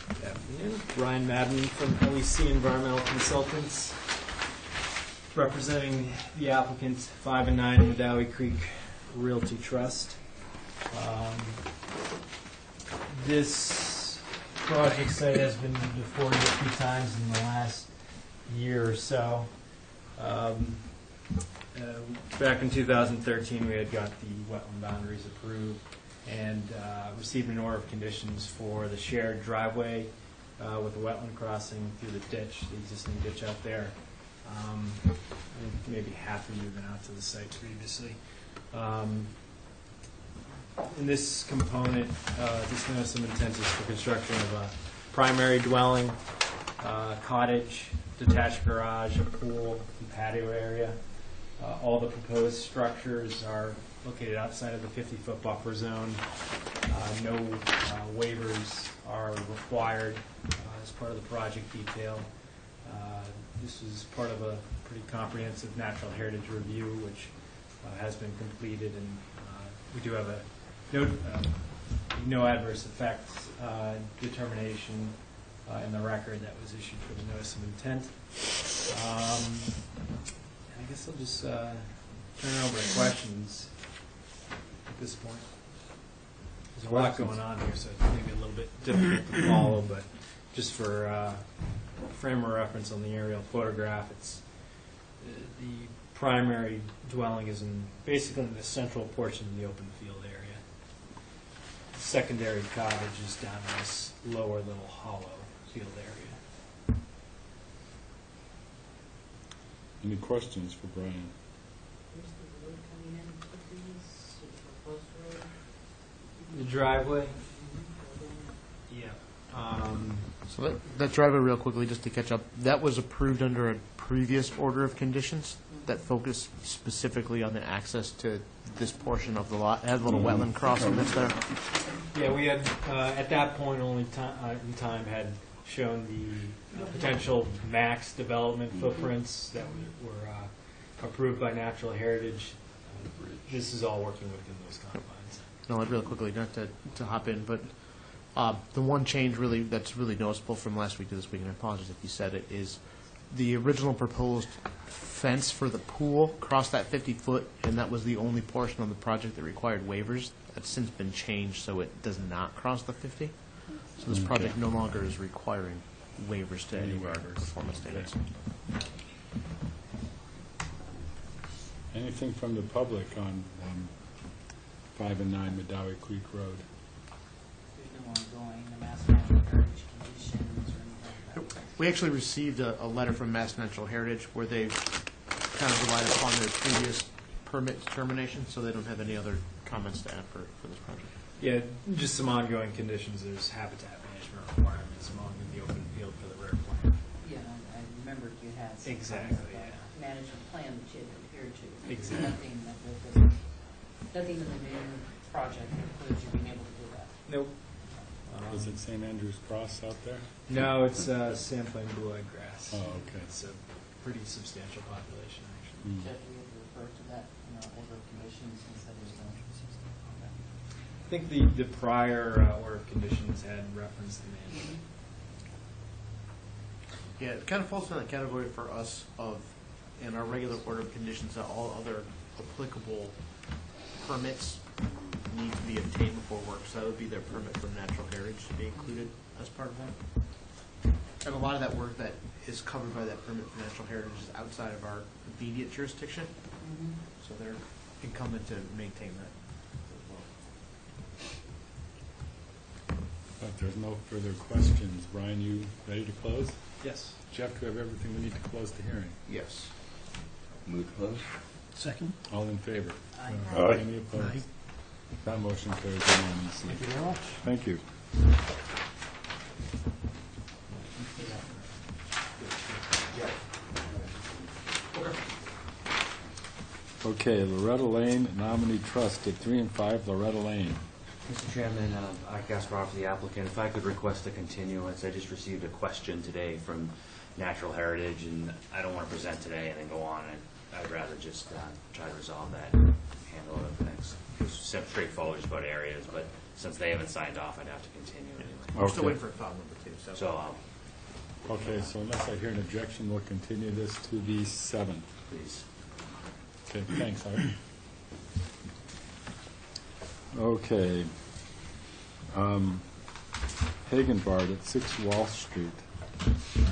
Good afternoon. Brian Madden from LEC Environmental Consultants, representing the applicant 5 and 9 Medowie Creek Realty Trust. This project site has been before you a few times in the last year or so. Back in 2013, we had got the wetland boundaries approved and received an order of conditions for the shared driveway with the wetland crossing through the ditch, the existing ditch out there. I think maybe half of you have been out to the site previously. In this component, this notice of intent is for construction of a primary dwelling, cottage, detached garage, a pool, and patio area. All the proposed structures are located outside of the 50-foot buffer zone. No waivers are required as part of the project detail. This is part of a pretty comprehensive natural heritage review, which has been completed, and we do have a no adverse effects determination in the record that was issued for the notice of intent. I guess I'll just turn it over to questions at this point. There's a lot going on here, so it's maybe a little bit difficult to follow, but just for frame of reference on the aerial photograph, it's the primary dwelling is basically in the central portion of the open field area. The secondary cottage is down in this lower little hollow field area. Any questions for Brian? Where's the road coming in with these, the proposed road? The driveway? Yeah. So that driveway, real quickly, just to catch up, that was approved under a previous order of conditions that focused specifically on the access to this portion of the lot. It had a little wetland crossing that's there. Yeah, we had, at that point, only in time had shown the potential max development footprints that were approved by Natural Heritage. This is all working within those confines. No, real quickly, not to hop in, but the one change really that's really noticeable from last week to this week, and I apologize if you said it, is the original proposed fence for the pool crossed that 50-foot, and that was the only portion of the project that required waivers. That's since been changed, so it does not cross the 50. So this project no longer is requiring waivers to any of our performance standards. Anything from the public on 5 and 9 Medawi Creek Road? There's no ongoing, the Mass Natural Heritage conditions or anything like that. We actually received a letter from Mass Natural Heritage where they kind of relied upon their previous permit determination, so they don't have any other comments to add for this project. Yeah, just some ongoing conditions. There's habitat management requirements along the open field for the rare plant. Yeah, I remembered you had some Exactly, kind of, yeah. management plan that you had adhered to. Exactly. Nothing in the new project precludes you being able to do that. Nope. Is it St. Andrew's Cross out there? No, it's Sandplain blue-eyed grass. Oh, okay. It's a pretty substantial population, actually. Jeff, do you have to refer to that in our order of conditions instead of zone? I think the prior order of conditions had referenced the management. Yeah, it kind of falls in that category for us of, in our regular order of conditions, that all other applicable permits need to be obtained before work. So that would be their permit from natural heritage to be included as part of that. And a lot of that work that is covered by that permit from natural heritage is outside of our immediate jurisdiction. So they're incumbent to maintain that as well. If there's no further questions, Brian, you ready to close? Yes. Jeff, do we have everything we need to close the hearing? Yes. Move to close? Second? All in favor? Aye. Any opposed? That motion carries unanimously. Thank you very much. Thank you. Okay, Loretta Lane Nominee Trust at 3 and 5 Loretta Lane. Mr. Chairman, Art Gaspar for the applicant. If I could request a continuance, I just received a question today from Natural Heritage, and I don't want to present today and then go on. I'd rather just try to resolve that and handle it at the next. It was straightforward, just about areas, but since they haven't signed off, I'd have to continue anyway. We're still waiting for file number 2. So, Okay, so unless I hear an objection, we'll continue this to the 7th. please. Okay, thanks, Art. Okay. Hagenbart at 6 Wall Street.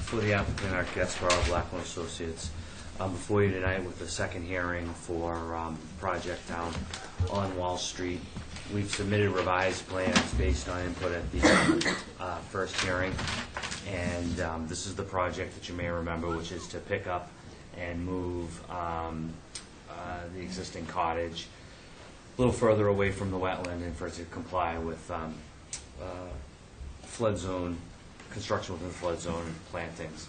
For the applicant, Art Gaspar of Blackmore Associates, before you tonight with the second hearing for project down on Wall Street. We've submitted revised plans based on input at the first hearing, and this is the project that you may remember, which is to pick up and move the existing cottage a little further away from the wetland and for it to comply with flood zone, construction within the flood zone and plantings.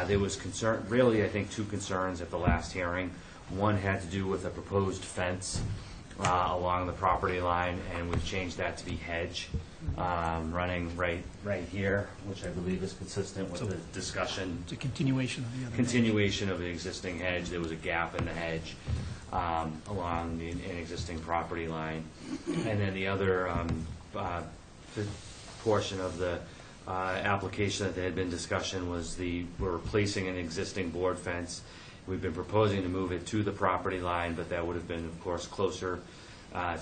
There was concern, really I think 2 concerns at the last hearing. One had to do with a proposed fence along the property line, and we've changed that to be hedge, running right here, which I believe is consistent with the discussion. It's a continuation of the other. Continuation of the existing hedge. There was a gap in the hedge along an existing property line. And then the other portion of the application that there had been discussion was we're replacing an existing board fence. We've been proposing to move it to the property line, but that would have been, of course, closer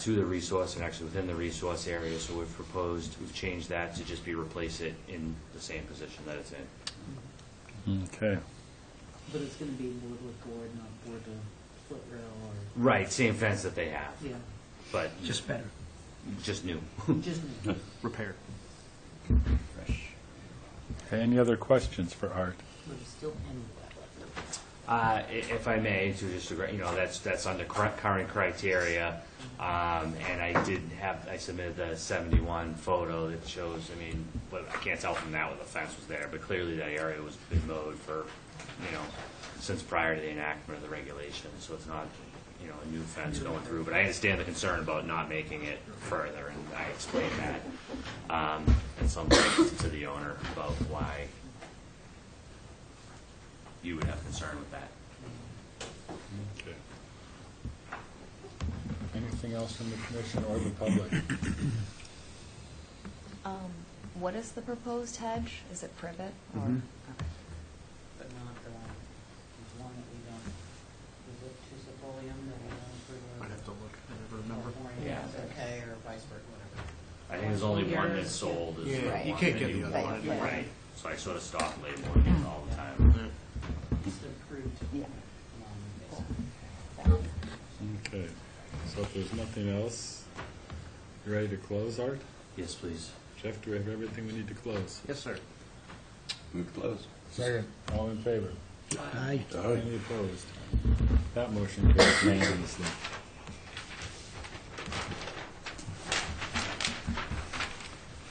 to the resource and actually within the resource area. So we've changed that to just replace it in the same position that it's in. Okay. But it's going to be wood with board, not board to foot rail or... Right, same fence that they have. Yeah, But Just better. just new. just new. Repaired. Fresh. Okay, any other questions for Art? But it's still any wetland. If I may, to just agree, that's under current criteria, and I submitted the 71 photo that shows. But I can't tell from that whether the fence was there, but clearly that area was been mowed for, since prior to the enactment of the regulations. So it's not, a new fence going through. But I understand the concern about not making it further, and I explained that at some point to the owner about why you would have concern with that. Okay. Anything else from the commission or the public? What is the proposed hedge? Is it privet? Or? Mhm. But not the one there's only one that's sold. Is Yeah, the you one can't that get you the other want. one. Right. So I sort of stopped labeling it all the time. It's approved. Yeah. Okay, so if there's nothing else, you ready to close, Art? Yes, please. Jeff, do we have everything we need to close? Yes, sir. Move to close. Second. All in favor? Aye. Any opposed? That motion carries unanimously.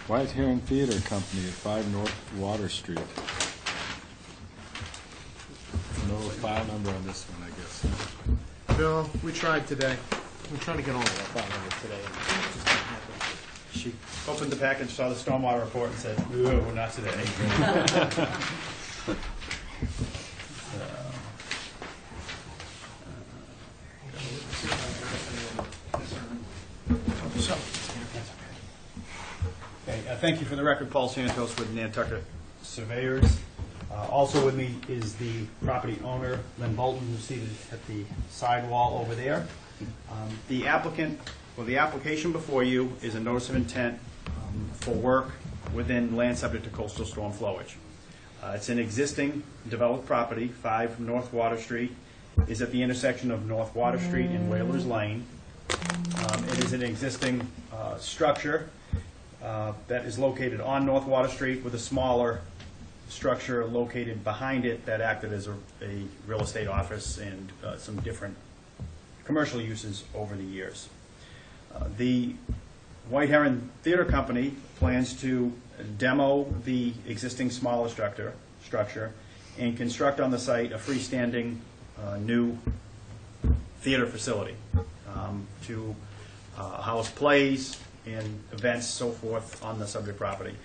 White Heron Theater Company at 5 North Water Street. No file number on this one, I guess. Huh? No, we tried today. We're trying to get on with that file number today. and it just didn't happen. She opened the package, saw the stormwater report, and said, "Ooh, not today." So, Okay, thank you for the record, Paul Santos with Nantucket Surveyors. Also with me is the property owner, Lynn Bolton, who's seated at the side wall over there. The applicant, well, the application before you is a notice of intent for work within land subject to coastal storm flowage. It's an existing developed property, 5 North Water Street, is at the intersection of North Water Street and Whalers Lane. It is an existing structure that is located on North Water Street with a smaller structure located behind it that acted as a real estate office and some different commercial uses over the years. The White Heron Theater Company plans to demo the existing smaller structure and construct on the site a freestanding new theater facility to house plays and events, so forth, on the subject property.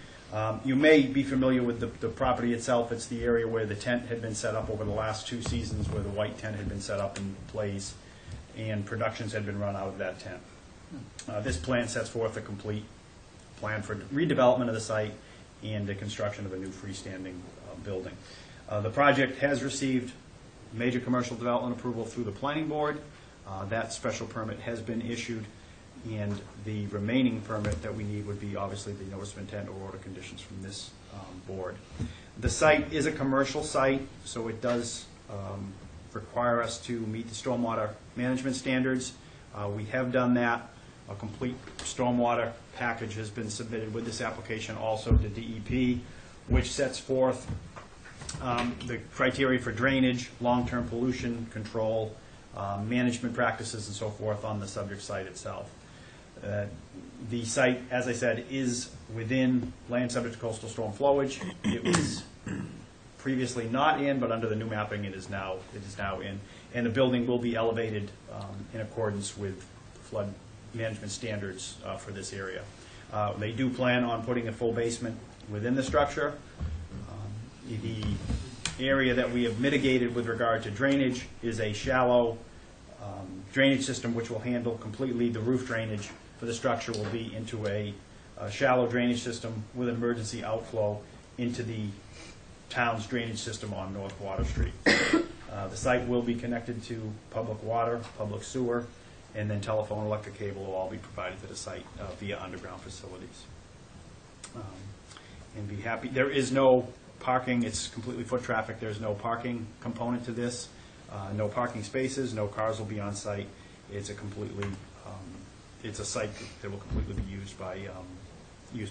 You may be familiar with the property itself. It's the area where the tent had been set up over the last 2 seasons, where the white tent had been set up and plays and productions had been run out of that tent. This plan sets forth a complete plan for redevelopment of the site and the construction of a new freestanding building. The project has received major commercial development approval through the planning board. That special permit has been issued, and the remaining permit that we need would be obviously the notice of intent or order conditions from this board. The site is a commercial site, so it does require us to meet the stormwater management standards. We have done that. A complete stormwater package has been submitted with this application also to DEP, which sets forth the criteria for drainage, long-term pollution control, management practices, and so forth on the subject site itself. The site, as I said, is within land subject to coastal storm flowage. It was previously not in, but under the new mapping, it is now in. And the building will be elevated in accordance with flood management standards for this area. They do plan on putting a full basement within the structure. The area that we have mitigated with regard to drainage is a shallow drainage system which will handle completely the roof drainage for the structure. Will be into a shallow drainage system with emergency outflow into the town's drainage system on North Water Street. The site will be connected to public water, public sewer, and then telephone and electric cable will all be provided to the site via underground facilities. And be happy. There is no parking. It's completely foot traffic. There's no parking component to this. No parking spaces. No cars will be on site. It's a completely, it's a site that will completely be used by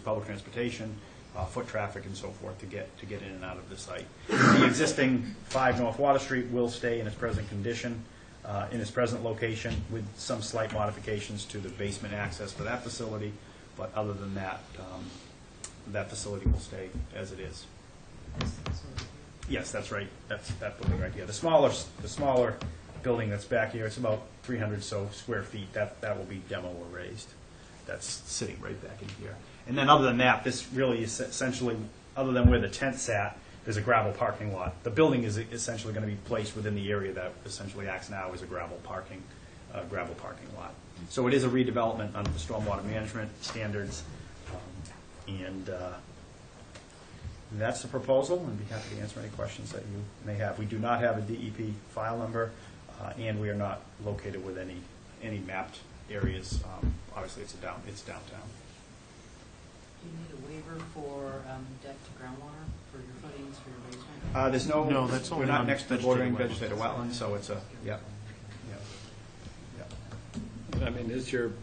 public transportation, foot traffic, and so forth to get in and out of the site. The existing 5 North Water Street will stay in its present condition, in its present location, with some slight modifications to the basement access for that facility. But other than that, that facility will stay as it is. Yes, that's right. That's that building right here. The smaller building that's back here, it's about 300 so square feet. That will be demo or raised. That's sitting right back in here. And then other than that, this really is essentially, other than where the tent sat, there's a gravel parking lot. The building is essentially going to be placed within the area that essentially acts now as a gravel parking lot. So it is a redevelopment under the stormwater management standards, and that's the proposal. And be happy to answer any questions that you may have. We do not have a DEP file number, and we are not located with any mapped areas. Obviously, it's downtown. Do you need a waiver for depth to groundwater for your footings for your basement? There's no, No, that's we're only not on next to the vegetated bordering wetlands. vegetated wetlands, so it's a, yeah. I mean, is your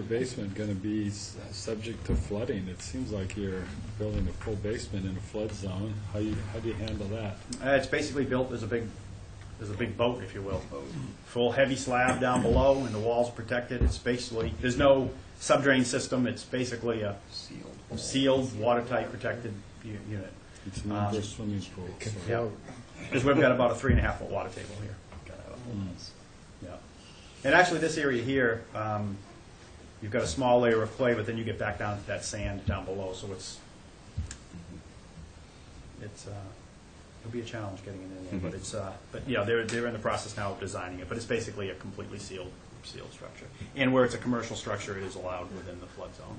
basement going to be subject to flooding? It seems like you're building a full basement in a flood zone. How do you handle that? It's basically built as a big boat, if you will. Full heavy slab down below, and the walls are protected. It's basically, there's no subdrain system. It's basically a sealed, watertight, protected unit. It's an indoor swimming pool. So. Yeah, because we've got about a 3.5-foot water table here. Yeah. And actually, this area here, you've got a small layer of clay, but then you get back down to that sand down below, so it'll be a challenge getting it in there, but yeah, they're in the process now of designing it, but it's basically a completely sealed structure. And where it's a commercial structure, it is allowed within the flood zone.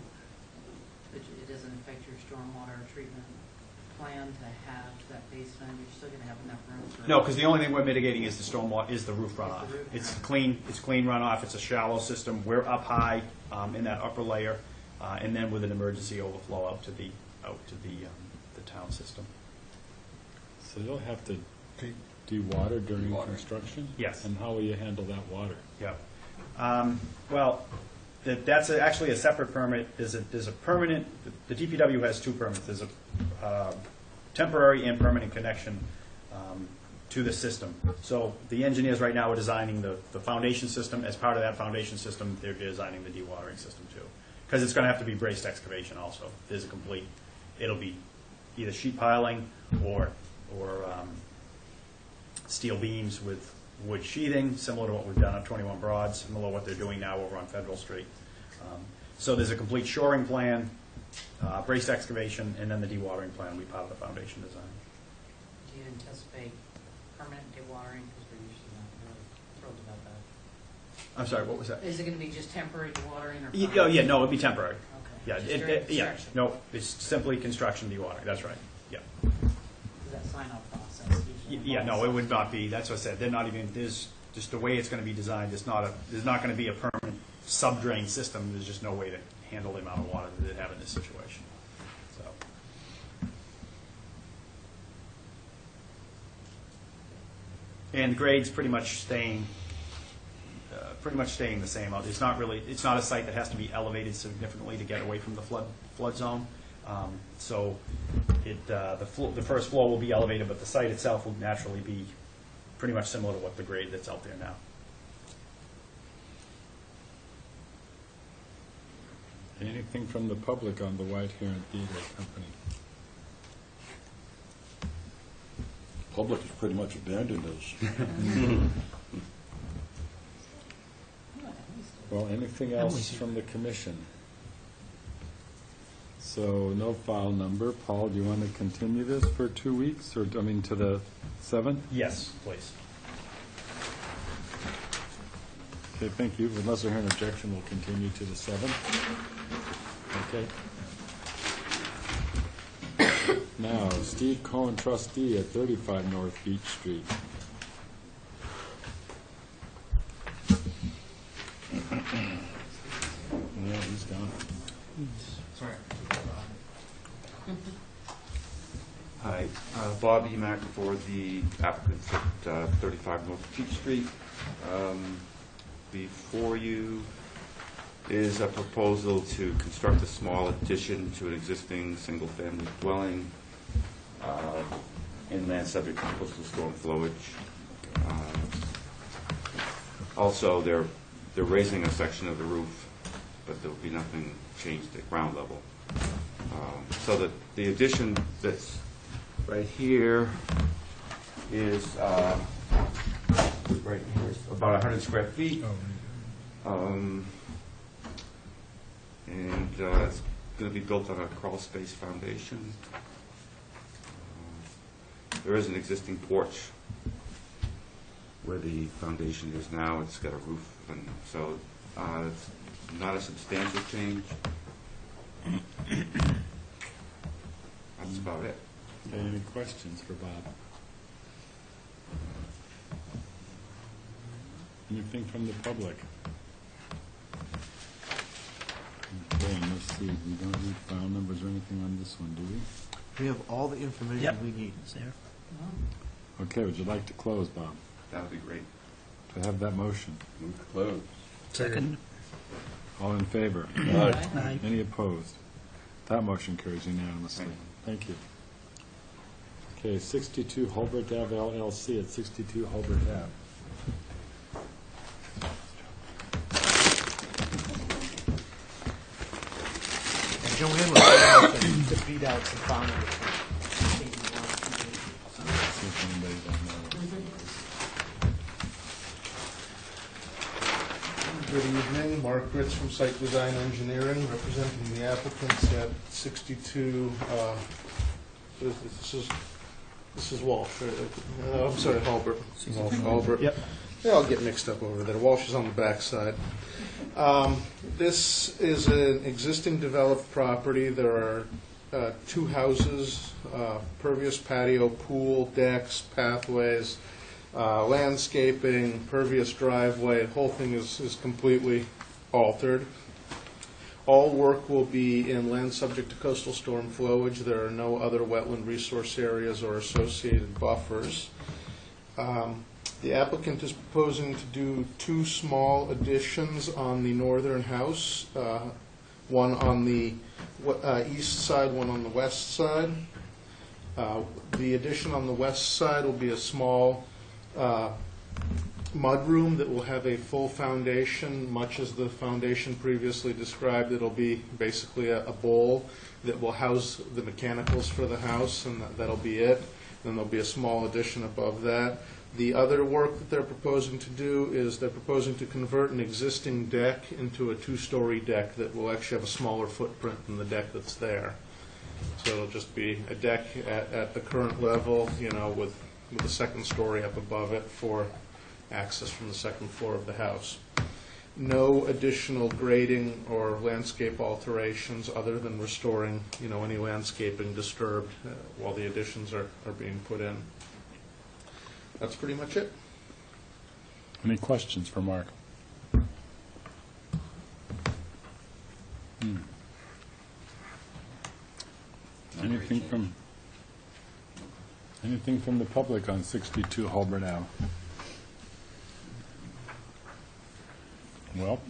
But it doesn't affect your stormwater treatment plan to have that basement? You're still going to have enough room for... No, because the only thing we're mitigating is the stormwater, is the roof runoff. It's clean runoff. It's a shallow system. We're up high in that upper layer, and then with an emergency overflow out to the town system. So you'll have to de-water during construction? Yes. And how will you handle that water? Yeah. Well, that's actually a separate permit. There's a permanent, the DPW has two permits. There's a temporary and permanent connection to the system. So the engineers right now are designing the foundation system. As part of that foundation system, they're designing the dewatering system too. Because it's going to have to be braced excavation also. There's a complete, it'll be either sheet piling or steel beams with wood sheathing, similar to what we've done on 21 Broad, similar to what they're doing now over on Federal Street. So there's a complete shoring plan, braced excavation, and then the dewatering plan will be part of the foundation design. Do you anticipate permanent dewatering? Because we're usually not really thrilled about that. I'm sorry, what was that? Is it going to be just temporary dewatering? Or Oh, yeah, no, it'll be temporary. Okay. Yeah, Just during yeah, construction? no, it's simply construction dewatering, that's right, yeah. Is that sign-off process usually? Yeah, no, it would not be, that's what I said, they're not even, there's, just the way it's going to be designed, there's not going to be a permanent sub-drain system, there's just no way to handle the amount of water that they have in this situation, so. And grade's pretty much staying the same. It's not a site that has to be elevated significantly to get away from the flood zone. So the first floor will be elevated, but the site itself will naturally be pretty much similar to what the grade that's out there now. Anything from the public on the White Heron Theater Company? Public has pretty much abandoned us. Well, anything else from the commission? So no file number. Paul, do you want to continue this for 2 weeks, or, I mean, to the 7th? Yes, please. Okay, thank you. Unless there's an objection, we'll continue to the 7th. Okay. Now, Steve Cohen, trustee at 35 North Beach Street. Yeah, he's gone. Sorry. Hi, Bob Emack for the applicants at 35 North Beach Street. Before you is a proposal to construct a small addition to an existing single-family dwelling, inland subject to coastal storm flowage. Also, they're raising a section of the roof, but there will be nothing changed at ground level. So that the addition that's right here is right here is about 100 square feet. And it's going to be built on a crawl space foundation. There is an existing porch where the foundation is now. It's got a roof, and so it's not a substantial change. That's about it. Okay, any questions for Bob? Anything from the public? Okay, unless see, we don't need file numbers or anything on this one, do we? We have all the information Yep. we need. Is there? Okay, would you like to close, Bob? That would be great. To have that motion? Move to close. Second. All in favor? Aye. Any opposed? That motion carries unanimously. Thank you. Okay, 62 Holbert Ave LLC at 62 Holbert Ave. And Joanne was to beat out some file numbers. See if anybody's on Good evening, Mark Ritz from Site Design Engineering, representing the applicants at 62, this is Walsh, right? I'm sorry, Halbert. Halbert. Yep. Yeah, I'll get mixed up over there. Walsh is on the back side. This is an existing developed property. There are 2 houses, pervious patio, pool, decks, pathways, landscaping, pervious driveway. The whole thing is completely altered. All work will be in land subject to coastal storm flowage. There are no other wetland resource areas or associated buffers. The applicant is proposing to do 2 small additions on the northern house, one on the east side, one on the west side. The addition on the west side will be a small mudroom that will have a full foundation, much as the foundation previously described. It'll be basically a bowl that will house the mechanicals for the house, and that'll be it. Then there'll be a small addition above that. The other work that they're proposing to do is they're proposing to convert an existing deck into a 2-story deck that will actually have a smaller footprint than the deck that's there. So it'll just be a deck at the current level, with the second story up above it for access from the second floor of the house. No additional grading or landscape alterations other than restoring, any landscaping disturbed while the additions are being put in. That's pretty much it. Any questions for Mark? Anything from the public on 62 Holbert Ave? Well,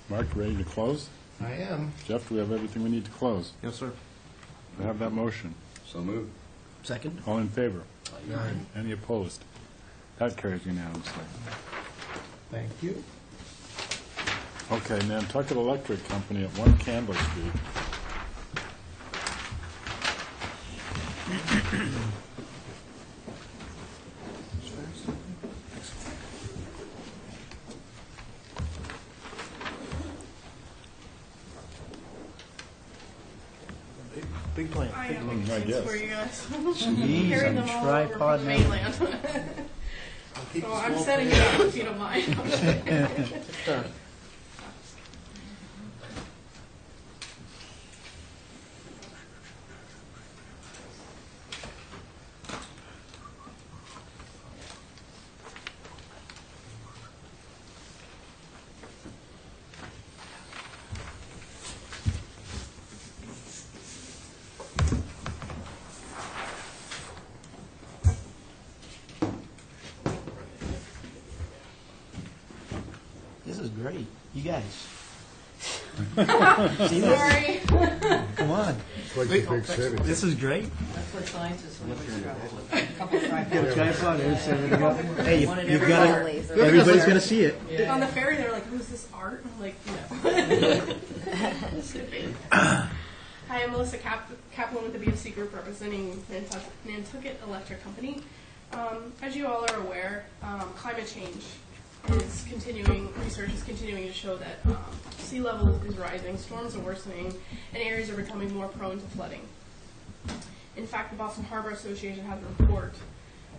Mark, ready to close? I am. Jeff, do we have everything we need to close? Yes, sir. We have that motion. So moved. Second. All in favor? Aye. Any opposed? That carries unanimously. Thank you. Okay, Nantucket Electric Company at 1 Candle Street. Big plan. I have I questions guess. for you guys. Jeez, Carrying on them all tripod over from the now. mainland. So I'm setting it up if you don't mind. Sure. This is great. You guys. See this? Sorry. Come on. It's like the big city. This is great. That's what scientists want to struggle with. A couple Yeah, tripod, there's everything go. tripods. Hey, One in you've every got alley. to, everybody's going to see it. On the ferry, they're like, "Who's this art?" I'm like, "No." Should be. Hi, I'm Melissa Kaplan with the BFC Group representing Nantucket Electric Company. As you all are aware, climate change is continuing. Research is continuing to show that sea level is rising, storms are worsening, and areas are becoming more prone to flooding. In fact, the Boston Harbor Association has a report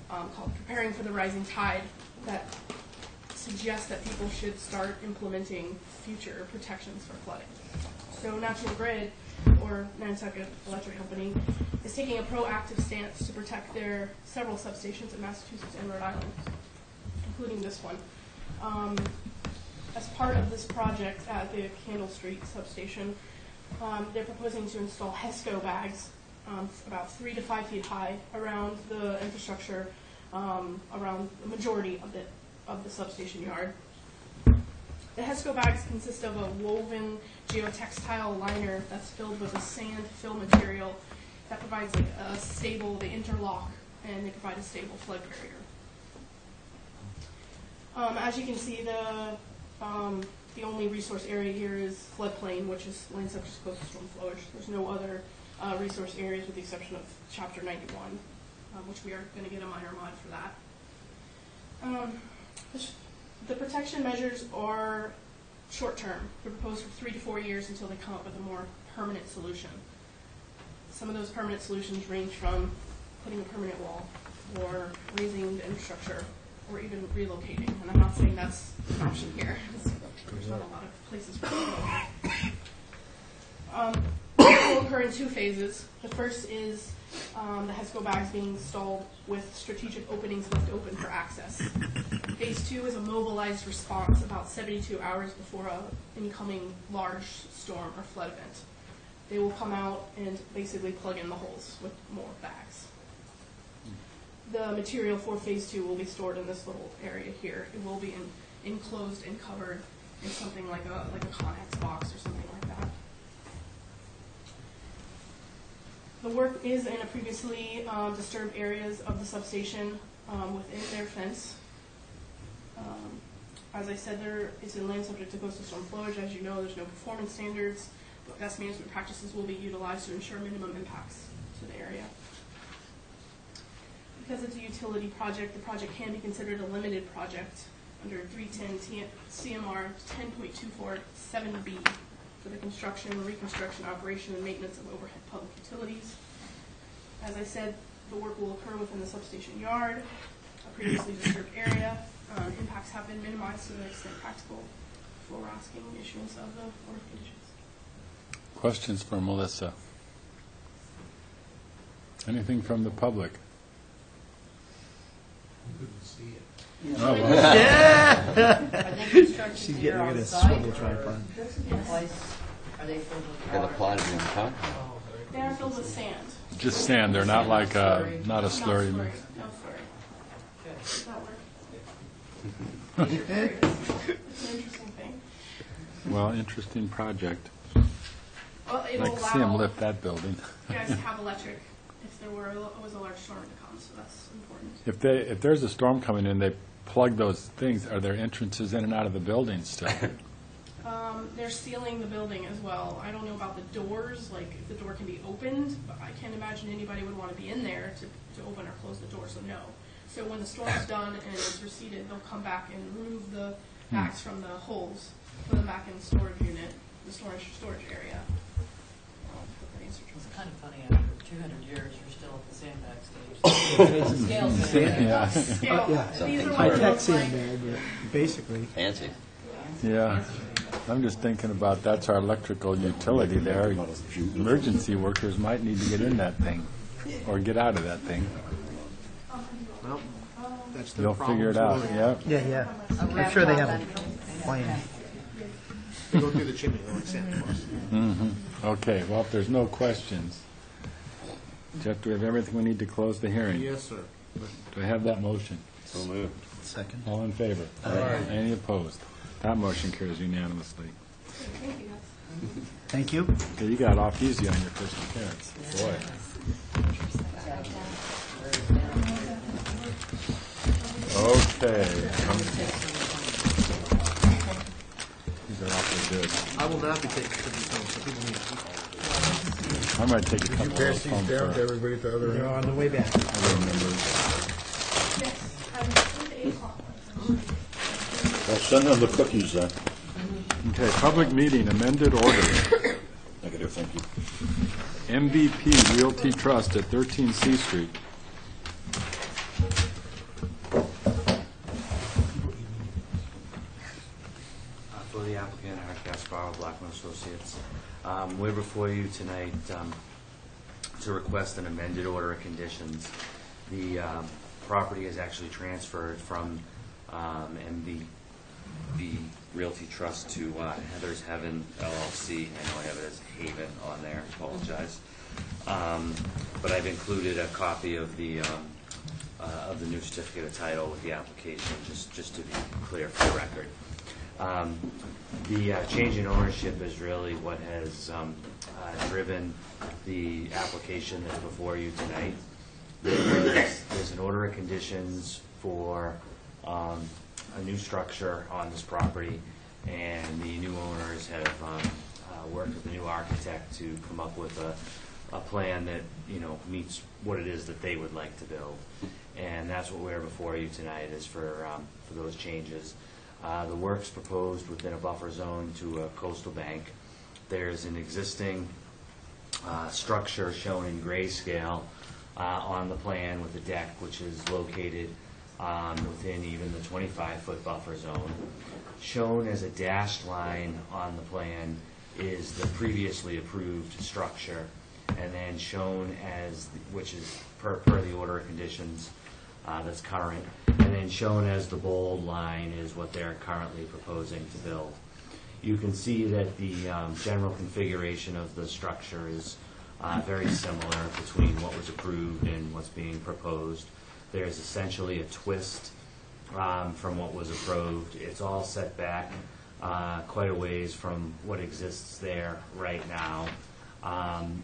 called "Preparing for the Rising Tide" that suggests that people should start implementing future protections for flooding. So National Grid, or Nantucket Electric Company, is taking a proactive stance to protect their several substations in Massachusetts and Rhode Island, including this one. As part of this project at the Candle Street substation, They're proposing to install HESCO bags about 3 to 5 feet high around the infrastructure, around the majority of the substation yard. The HESCO bags consist of a woven geotextile liner that's filled with a sand fill material that provides like a stable, they interlock, and they provide a stable flood barrier. As you can see, the only resource area here is floodplain, which is land subject to coastal storm flowage. There's no other resource areas with the exception of Chapter 91, which we are going to get a minor mod for that. The protection measures are short-term. They're proposed for 3 to 4 years until they come up with a more permanent solution. Some of those permanent solutions range from putting a permanent wall or raising the infrastructure or even relocating. And I'm not saying that's an option here. There's not a lot of places for it. It will occur in 2 phases. The first is the HESCO bags being installed with strategic openings left open for access. Phase 2 is a mobilized response about 72 hours before an incoming large storm or flood event. They will come out and basically plug in the holes with more bags. The material for Phase 2 will be stored in this little area here. It will be enclosed and covered in something like a Connex box or something like that. The work is in a previously disturbed areas of the substation within their fence. As I said, it's in land subject to coastal storm flowage. As you know, there's no performance standards, but best management practices will be utilized to ensure minimum impacts to the area. Because it's a utility project, the project can be considered a limited project under 310 CMR 10.247B for the construction, reconstruction, operation, and maintenance of overhead public utilities. As I said, the work will occur within the substation yard, a previously disturbed area. Impacts have been minimized to the extent practical before asking issuance of the order of conditions. Questions for Melissa? Anything from the public? Couldn't see it. Oh, well. She's getting rid of a swivel tripod. Are they filled with Got a water? plot in top? They are filled with sand. Just sand, they're not like not a slurry mix. No slurry. Good. Does that work? It's an interesting thing. Well, interesting project. Well, it Like will to see them allow lift that building. you guys to have electric if there was a large storm to come, so that's important. If there's a storm coming in, they plug those things. Are there entrances in and out of the building still? They're sealing the building as well. I don't know about the doors, like if the door can be opened, but I can't imagine anybody would want to be in there to open or close the door, so no. So when the storm's done and it's receded, they'll come back and remove the bags from the holes, put them back in the storage unit, the storage area. It's kind of funny, after 200 years, you're still at the sandbag stage. Scales Yeah. Scale. These are what it High-tech looks like. sandbag, basically. Fancy. Yeah. I'm just thinking about that's our electrical utility there. Emergency workers might need to get in that thing or get out of that thing. Well, that's the You'll figure it out, yeah. Yeah. I'm sure they have a plan. They go through the chimney like Santa Claus. Okay, well, if there's no questions, Jeff, do we have everything we need to close the hearing? Yes, sir. Do I have that motion? So moved. Second. All in favor? Aye. Any opposed? That motion carries unanimously. Thank you, guys. Thank you. Okay, you got off easy on your first appearance. Boy. Okay. These are awfully good. I will not be taking tribute home, so people need to. I might take a couple of Pass those these home down to for everybody at the other They're end. on the way back. other members. Yes, at 8 o'clock. Well, send them the cookies then. Okay, public meeting, amended order. Negative, thank you. MVP Realty Trust at 13 C Street. For the applicant, Eric Gasparo, Blackman Associates. We're before you tonight to request an amended order of conditions. The property is actually transferred from MV Realty Trust to Heather's Heaven LLC. I know I have it as Haven on there, apologize. But I've included a copy of the new certificate of title with the application, just to be clear for the record. The change in ownership is really what has driven the application that's before you tonight. There's an order of conditions for a new structure on this property, and the new owners have worked with the new architect to come up with a plan that meets what it is that they would like to build. And that's what we're before you tonight, is for those changes. The work's proposed within a buffer zone to a coastal bank. There's an existing structure shown in grayscale on the plan with the deck, which is located within even the 25-foot buffer zone. Shown as a dashed line on the plan is the previously approved structure, and then shown as, which is per the order of conditions that's current, and then shown as the bold line is what they're currently proposing to build. You can see that the general configuration of the structure is very similar between what was approved and what's being proposed. There's essentially a twist from what was approved. It's all set back quite a ways from what exists there right now.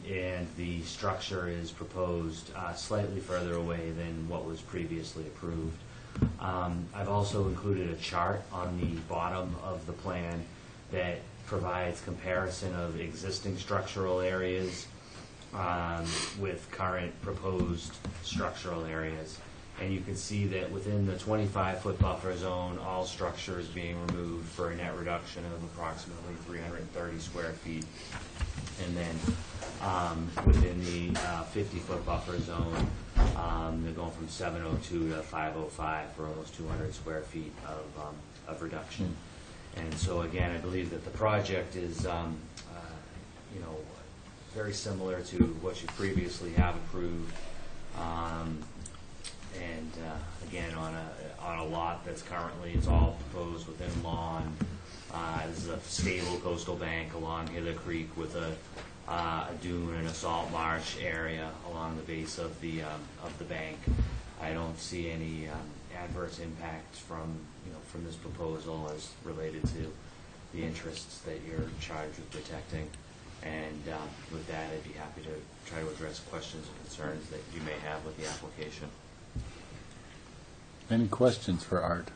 And the structure is proposed slightly further away than what was previously approved. I've also included a chart on the bottom of the plan that provides comparison of existing structural areas with current proposed structural areas. And you can see that within the 25-foot buffer zone, all structures being removed for a net reduction of approximately 330 square feet. And then within the 50-foot buffer zone, they're going from 702 to 505 for almost 200 square feet of reduction. And so again, I believe that the project is very similar to what you previously have approved. And again, on a lot that's currently, it's all proposed within lawn. This is a stable coastal bank along Hither Creek with a dune and a salt marsh area along the base of the bank. I don't see any adverse impacts from this proposal as related to the interests that you're charged with protecting. And with that, I'd be happy to try to address questions or concerns that you may have with the application. Any questions for Art?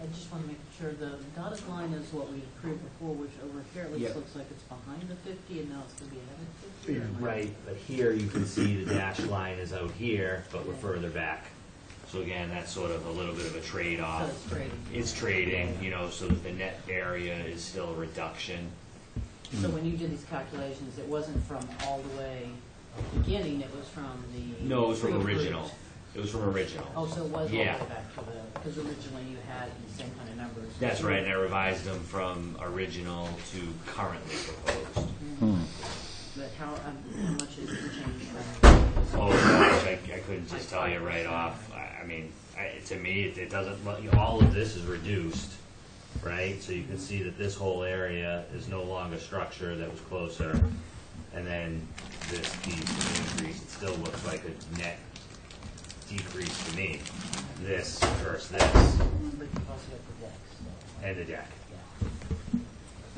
I just want to make sure the dotted line is what we approved before, which over here at least Yep. looks like it's behind the 50, and now it's going to be ahead of 50. or am I- Right, but here you can see the dashed line is out here, but we're further back. So again, that's sort of a little bit of a trade-off. So it's trading. It's trading, so that the net area is still a reduction. So when you did these calculations, it wasn't from all the way beginning, it was from the... No, it was from pre-approved. original. It was from original. Oh, so it was all the Yeah. way back to because originally you had the same kind of numbers. That's right, and I revised them from original to currently proposed. But how much is the change from... Oh gosh, I couldn't just tell you right off. I mean, to me, it doesn't, all of this is reduced, right? So you can see that this whole area is no longer structure that was closer. And then this piece is increased. It still looks like a net decrease to me. This versus this. But you also got the decks. So. And the deck.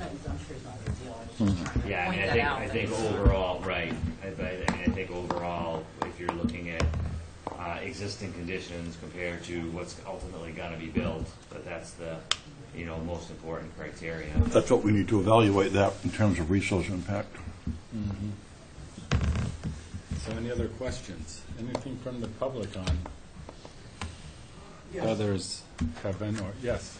I'm sure it's not a big deal. I was just trying to Yeah, I point mean, that out. I think overall, right. I think overall, if you're looking at existing conditions compared to what's ultimately going to be built, but that's the most important criteria. That's what we need to evaluate that in terms of resource impact. So any other questions? Anything from the public on Yes. others, Kevin, or, yes?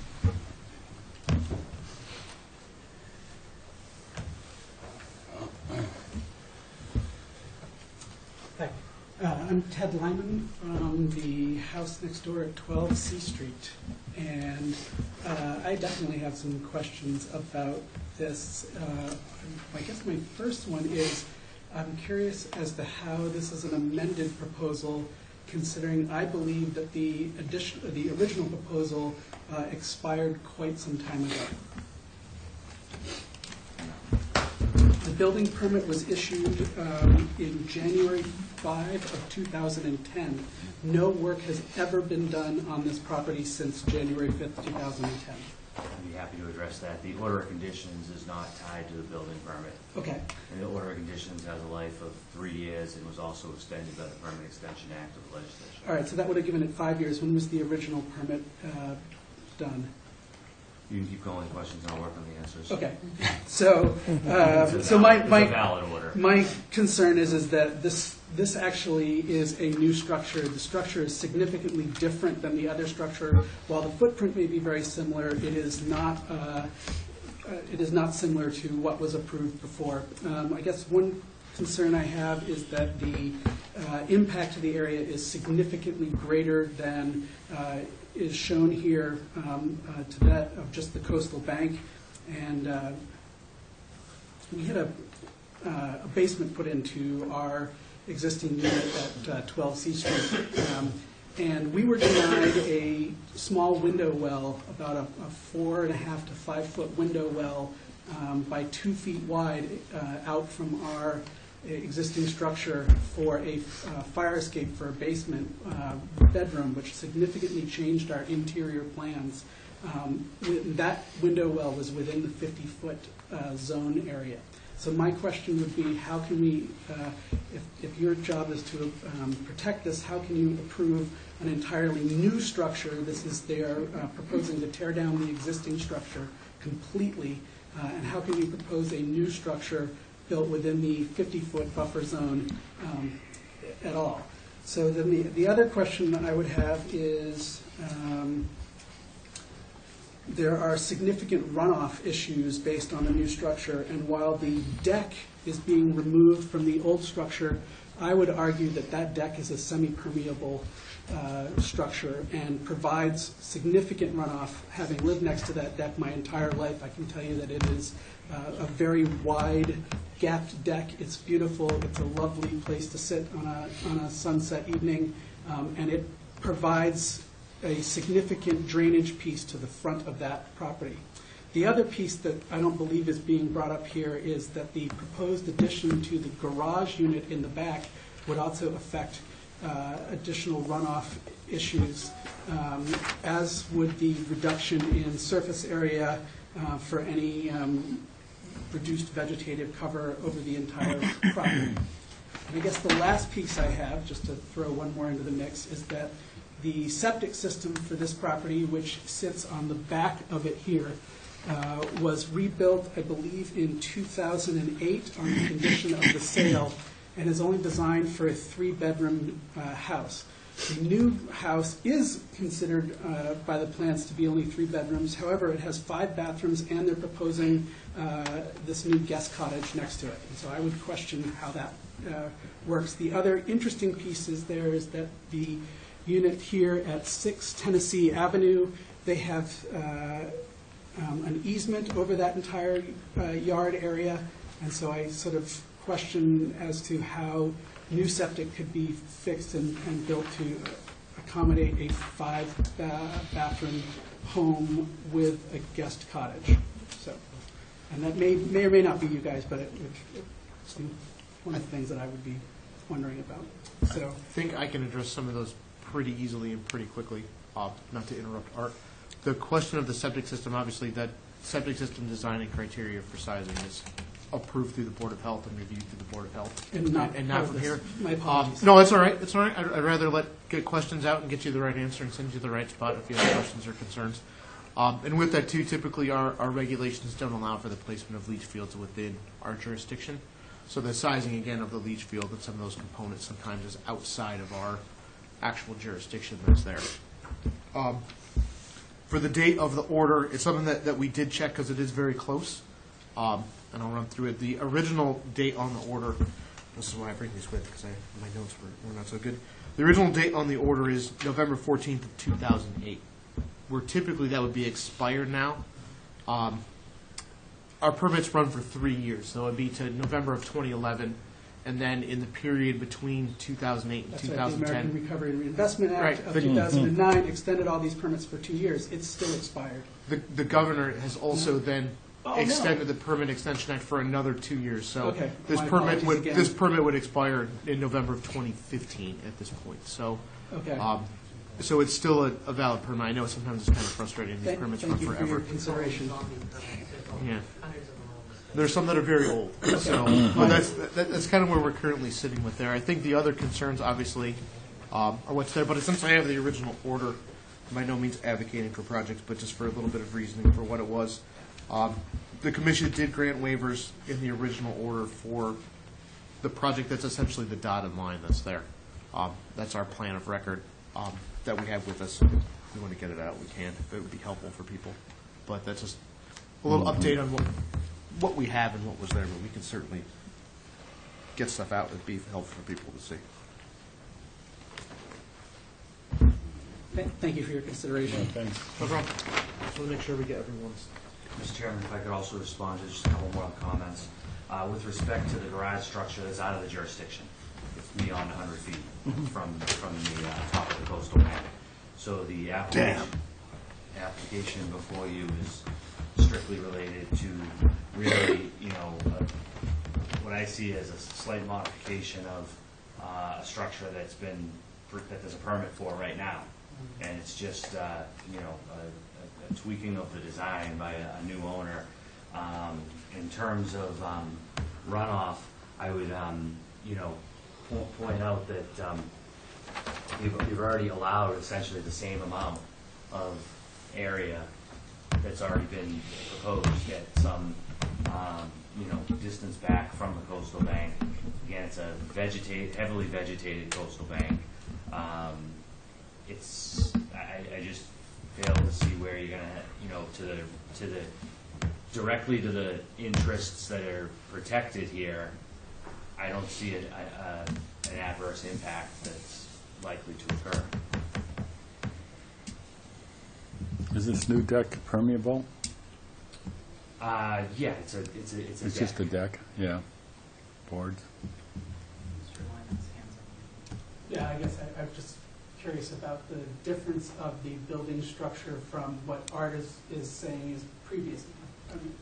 Hi, I'm Ted Lyman from the house next door at 12 C Street, and I definitely have some questions about this. I guess my first one is, I'm curious as to how this is an amended proposal considering I believe that the original proposal expired quite some time ago. The building permit was issued in January 5 of 2010. No work has ever been done on this property since January 5th, 2010. I'd be happy to address that. The order of conditions is not tied to the building permit. Okay. And the order of conditions has a life of 3 years and was also extended by the Permit Extension Act of the legislature. All right, so that would have given it 5 years. When was the original permit done? You can keep calling questions and I'll work on the answers. Okay. So, It's a valid order. my concern is that this actually is a new structure. The structure is significantly different than the other structure. While the footprint may be very similar, it is not similar to what was approved before. I guess one concern I have is that the impact to the area is significantly greater than is shown here to that of just the coastal bank. And we had a basement put into our existing unit at 12 C Street. And we were denied a small window well, about a 4.5 to 5 foot window well by 2 feet wide out from our existing structure for a fire escape for a basement bedroom, which significantly changed our interior plans. That window well was within the 50-foot zone area. So my question would be, how can we, if your job is to protect this, how can you approve an entirely new structure? They are proposing to tear down the existing structure completely, and how can you propose a new structure built within the 50-foot buffer zone at all? So then the other question that I would have is, there are significant runoff issues based on the new structure, and while the deck is being removed from the old structure, I would argue that that deck is a semi-permeable structure and provides significant runoff. Having lived next to that deck my entire life, I can tell you that it is a very wide, gapped deck. It's beautiful. It's a lovely place to sit on a sunset evening, and it provides a significant drainage piece to the front of that property. The other piece that I don't believe is being brought up here is that the proposed addition to the garage unit in the back would also affect additional runoff issues, as would the reduction in surface area for any reduced vegetative cover over the entire property. And I guess the last piece I have, just to throw one more into the mix, is that the septic system for this property, which sits on the back of it here, was rebuilt, I believe, in 2008 on the condition of the sale, and is only designed for a 3-bedroom house. The new house is considered by the plans to be only 3 bedrooms. However, it has 5 bathrooms, and they're proposing this new guest cottage next to it. And so I would question how that works. The other interesting piece is that the unit here at 6 Tennessee Avenue, they have an easement over that entire yard area, and so I sort of question as to how new septic could be fixed and built to accommodate a 5-bathroom home with a guest cottage. So, and that may or may not be you guys, but it's one of the things that I would be wondering about. So, I think I can address some of those pretty easily and pretty quickly, not to interrupt Art. The question of the septic system, obviously that septic system design and criteria for sizing is approved through the Board of Health and reviewed through the Board of Health. And not from here. My apologies. No, it's all right. It's all right. I'd rather get questions out and get you the right answer and send you the right spot if you have questions or concerns. And with that, too, typically our regulations don't allow for the placement of leach fields within our jurisdiction. So the sizing, again, of the leach field and some of those components sometimes is outside of our actual jurisdiction that's there. For the date of the order, it's something that we did check because it is very close. And I'll run through it. The original date on the order, this is why I bring these with, because my notes were not so good. The original date on the order is November 14th of 2008, where typically that would be expired now. Our permits run for 3 years, so it would be to November of 2011, and then in the period between 2008 and That's right, the American 2010. Recovery and Reinvestment Act Right. of The- 2009 extended all these permits for 2 years. It's still expired. The governor has also then Oh, no. extended the Permit Extension Act for another 2 years. So Okay. this My permit apologies would again. this permit would expire in November of 2015 at this point. So, Okay. so it's still a valid permit. I know sometimes it's kind of frustrating. These permits run Thank you for forever. your consideration. Yeah. There's some that are very old. So, but that's kind of where we're currently sitting with there. I think the other concerns, obviously, are what's there. But since I have the original order, I'm by no means advocating for projects, but just for a little bit of reasoning for what it was. The commission did grant waivers in the original order for the project that's essentially the dotted line that's there. That's our plan of record that we have with us. If we want to get it out, we can. If it would be helpful for people. But that's just a little update on what we have and what was there, but we can certainly get stuff out that'd be helpful for people to see. Thank you for your consideration. Thanks. No problem. Just want to make sure we get everyone's. Mr. Chairman, if I could also respond to just a couple more comments. With respect to the garage structure that's out of the jurisdiction, it's beyond 100 feet from the top of the coastal bank. So the application before you is strictly related to really, what I see as a slight modification of a structure that there's a permit for right now. And it's just, a tweaking of the design by a new owner. In terms of runoff, I would, point out that you've already allowed essentially the same amount of area that's already been proposed, yet some, distance back from the coastal bank. Again, it's a heavily vegetated coastal bank. I just fail to see where you're gonna, directly to the interests that are protected here. I don't see an adverse impact that's likely to occur. Is this new deck permeable? Yeah, it's a It's deck. just a deck, yeah. Boards. Yeah, I guess I'm just curious about the difference of the building structure from what Art is saying is previous. I mean,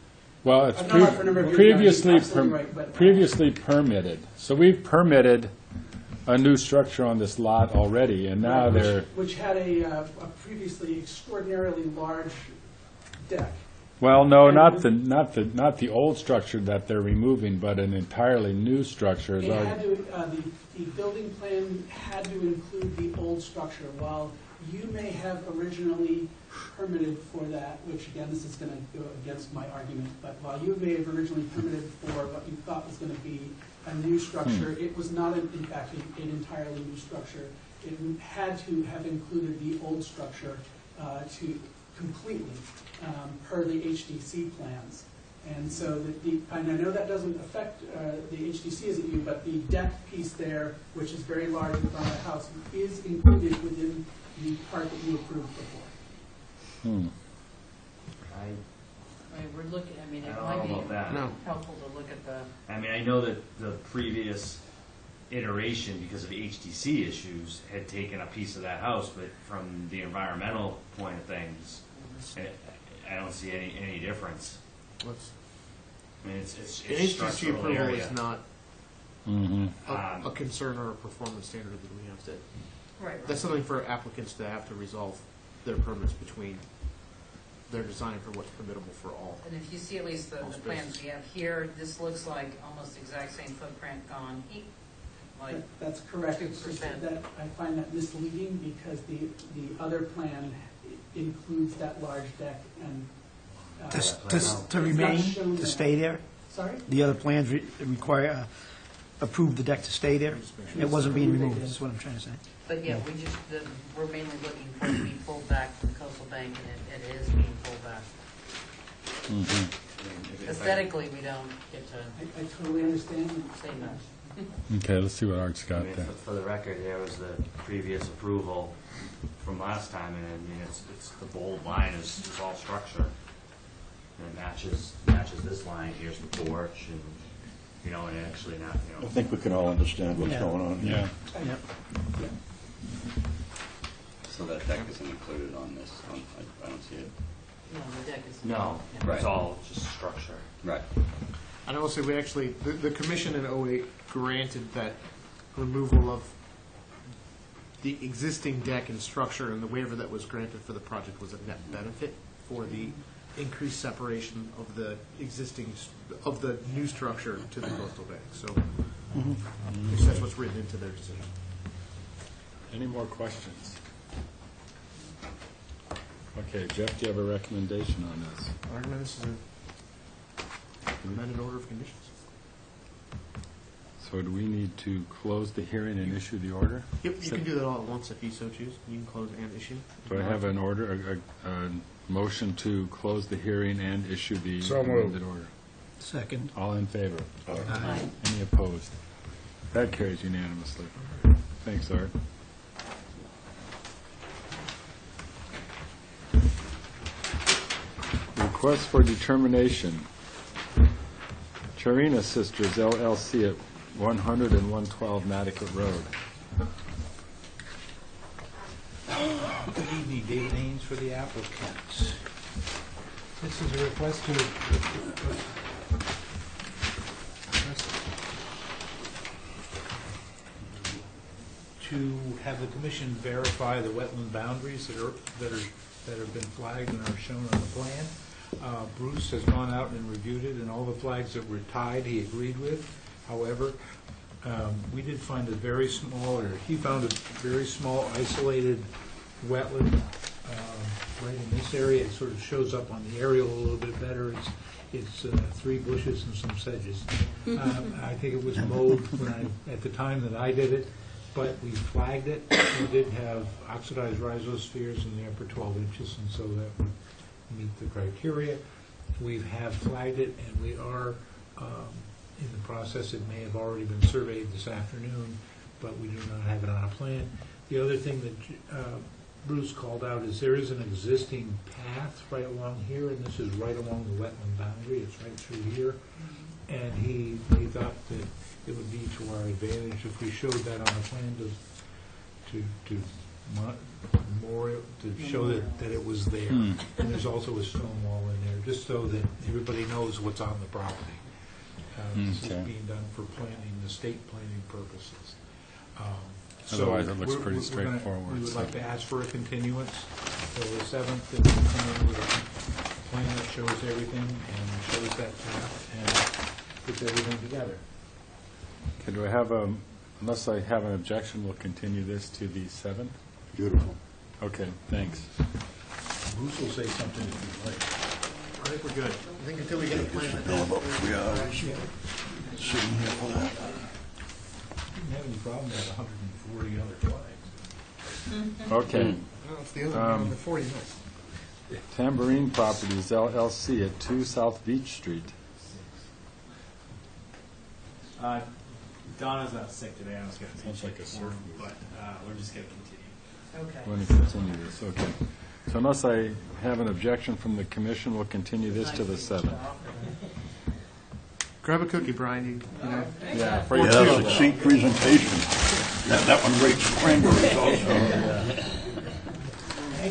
Well, it's I've known Art for a number of years now, he's previously absolutely right, but- previously permitted. So we've permitted a new structure on this lot already, and now Right, they're, which had a previously extraordinarily large deck. well, no, And not the old structure that they're removing, but an entirely new structure. is It already- had to, the building plan had to include the old structure. While you may have originally permitted for that, which again, this is going to go against my argument, but while you may have originally permitted for what you thought was going to be a new structure, it was not, in fact, an entirely new structure. It had to have included the old structure to completely, per the HDC plans. And so, and I know that doesn't affect the HDC isn't you, but the deck piece there, which is very large in front of the house, is included within the part that you approved before. We're looking, it I don't might know about that. No. be helpful to look at the, I know that the previous iteration, because of HDC issues, had taken a piece of that house, but from the environmental point of things, I don't see any difference. It's The HTC structural approval area. is not Mhm. a concern or a performance standard that we have to. right. That's something for applicants to have to resolve their permits between their design for what's permittable for all. And if you see at least the plans we have here, this looks like almost the exact same footprint gone, like That's correct. It's just 2%. that I find that misleading because the other plan includes that large deck and. To it's not remain, shown to there. stay there? Sorry? The other plans require, approve the deck to stay there? It wasn't being removed, is what I'm trying to say. But yeah, we're mainly looking for it to be pulled back from the coastal bank, and it is being pulled back. Aesthetically, we don't get to I totally understand. say that. Okay, let's see what Art's got there. For the record, there was the previous approval from last time, and it's the bold line is all structure. And it matches this line. Here's the porch, and and actually not, I think we can all understand what's Yeah. going on. Yeah. Yep. So that deck isn't included on this, I don't see it. No, the deck is. No, Right. it's all just structure. Right. And I will say, we actually, the commission in '08 granted that removal of the existing deck and structure, and the waiver that was granted for the project was a net benefit for the increased separation of the existing, of the new structure to the coastal bank. So at least that's what's written into their decision. Any more questions? Okay, Jeff, do you have a recommendation on this? I recommend this is an amended order of conditions. So do we need to close the hearing and issue the order? Yep, you can do that all at once if you so choose. You can close and issue. Do I have an order, a motion to close the hearing and issue the So moved. amended order? Second. All in favor? Aye. Any opposed? That carries unanimously. Thanks, Art. Request for determination. Charina Sisters LLC at 100 and 112 Nantucket Road. Good evening, David Haynes for the applicants. This is a request to have the commission verify the wetland boundaries that have been flagged and are shown on the plan. Bruce has gone out and reviewed it, and all the flags that were tied, he agreed with. However, we did find a very small, or he found a very small isolated wetland right in this area. It sort of shows up on the aerial a little bit better. It's 3 bushes and some sedges. I think it was mowed at the time that I did it, but we flagged it. We did have oxidized rhizospheres in the upper 12 inches, and so that would meet the criteria. We have flagged it, and we are in the process. It may have already been surveyed this afternoon, but we do not have it on a plan. The other thing that Bruce called out is there is an existing path right along here, and this is right along the wetland boundary. It's right through here. And he thought that it would be to our advantage if we showed that on the plan to show that it was there. And there's also a stone wall in there, just so that everybody knows what's on the property. This is being done for planning, the state planning purposes. Otherwise, it looks pretty We straightforward. would like to ask for a continuance till the 7th, and we'll come in with a plan that shows everything and shows that path and puts everything together. Okay, do I have unless I have an objection, we'll continue this to the 7th? Beautiful. Okay, thanks. Bruce will say something if you'd like. I think we're good. I think until we get a plan. Sitting here for that. Didn't have any problem with 140 other flags. Okay. No, it's the other one, the 40 minutes. Tambourine Properties LLC at 2 South Beach Street. Donna's not sick today. I was going to Sounds like a surf move. but we're just going to continue. Okay. Want to continue this, okay. So unless I have an objection from the commission, we'll continue this to the 7th. Grab a cookie, Brian. You know. Yeah, for Yeah, your succinct presentation. That one rates cranberries also.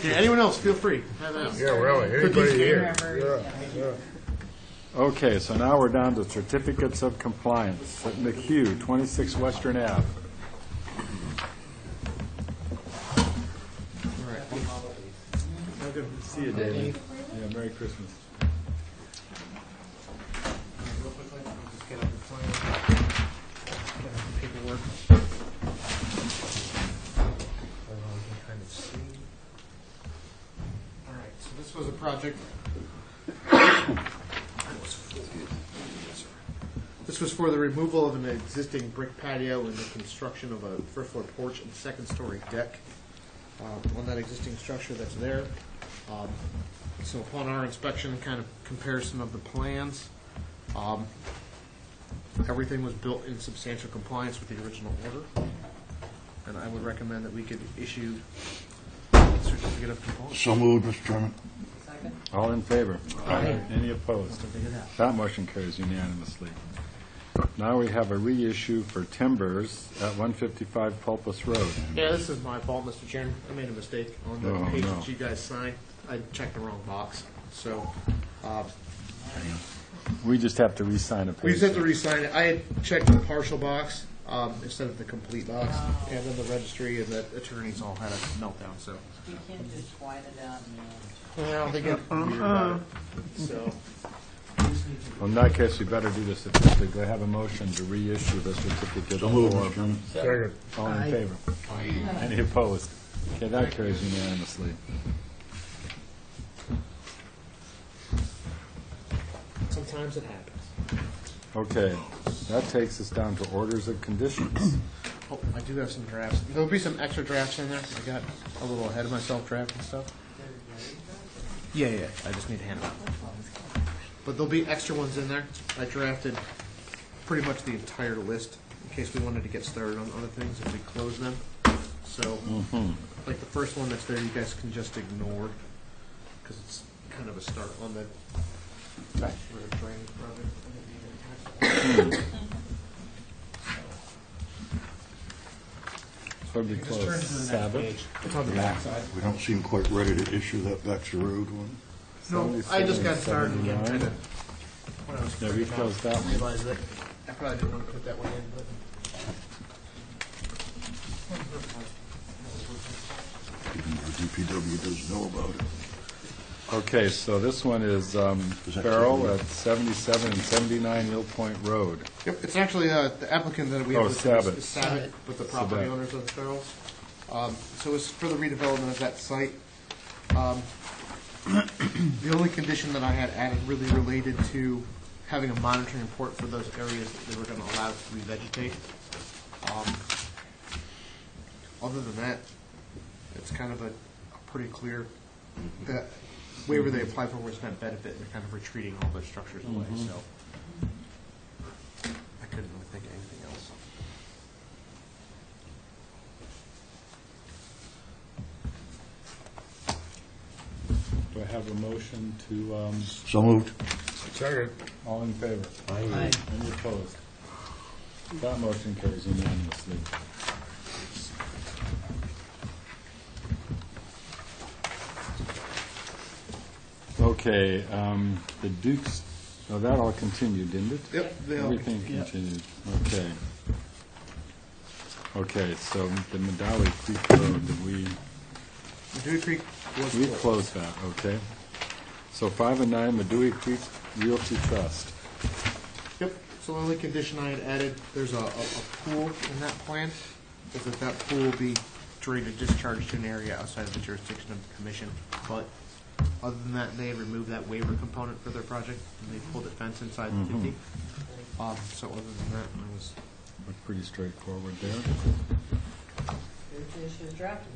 Yeah, anyone else, feel free. Have it out. Yeah, really, anybody here? Yeah. Okay, so now we're down to certificates of compliance. At McHugh, 26 Western Ave. Good to see you, David. Yeah, Merry Christmas. Real quickly, I'll just get up the plan, get up the paperwork. So we can kind of see. All right, so this was a project. This was for the removal of an existing brick patio and the construction of a first-floor porch and second-story deck on that existing structure that's there. So upon our inspection, kind of comparison of the plans, everything was built in substantial compliance with the original order, and I would recommend that we could issue a certificate of compliance. So moved, Mr. Chairman. All in favor? Aye. Any opposed? That motion carries unanimously. Now we have a reissue for timbers at 155 Pulpus Road. Yeah, this is my fault, Mr. Chairman. I made a mistake on the Oh, page no. that you guys signed. I checked the wrong box. So, We just have to re-sign a page. we just have to re-sign it. I had checked the partial box instead of the complete box, and then the registry and the attorneys all had a meltdown. So, You can't just white it out well, they get weird about it. So, Well, in that case, we better do the certificate. Do I have a motion to reissue the certificate? So moved, for- Mr. Chairman. Second. All in favor? Any opposed? Okay, that carries unanimously. sometimes it happens. Okay, that takes us down to orders of conditions. Oh, I do have some drafts. There'll be some extra drafts in there. I got a little ahead of myself drafting stuff. Yeah. I just need to hand them out. But there'll be extra ones in there. I drafted pretty much the entire list in case we wanted to get started on other things if we close them. So, like the first one that's there, you guys can just ignore because it's kind of a start on the drainage project. So we Just close turn to the next Sabbath. page. It's on the back side. We don't seem quite ready to issue that Baxter Road one. No, I just got started again. 79. When I was Yeah, we freaking out, closed that I one. realized that I probably didn't want to put that one in, but. Even our DPW doesn't know about it. Okay, so this one is that Farrell Sabbath? at 77 and 79 Mill Point Road. Yep, it's actually the applicant that we Oh, have listed Sabbath. is Sabbath, but the property Sabbath. owners of the Farrells. So it's for the redevelopment of that site. The only condition that I had added really related to having a monitoring report for those areas that they were going to allow to revegetate. Other than that, it's kind of a pretty clear, the waiver they applied for was net benefit, and they're kind of retreating all their structures away, so I couldn't really think of anything else. Do I have a motion to, So moved. all in favor? Aye. Any opposed? That motion carries unanimously. Okay, the Dukes, oh, that all continued, didn't it? Yep, they all Everything continued, okay. Okay, so the Medawi Creek Road, did we, Dewey Creek was we closed. closed that, okay. So 5 and 9, Medawi Creek Realty Trust. Yep, so the only condition I had added, there's a pool in that plan, is that pool be drained and discharged to an area outside of the jurisdiction of the commission. But other than that, they had removed that waiver component for their project, and they pulled the fence inside the 50. So other than that, I was. Looked pretty straightforward there. Here's your drafting.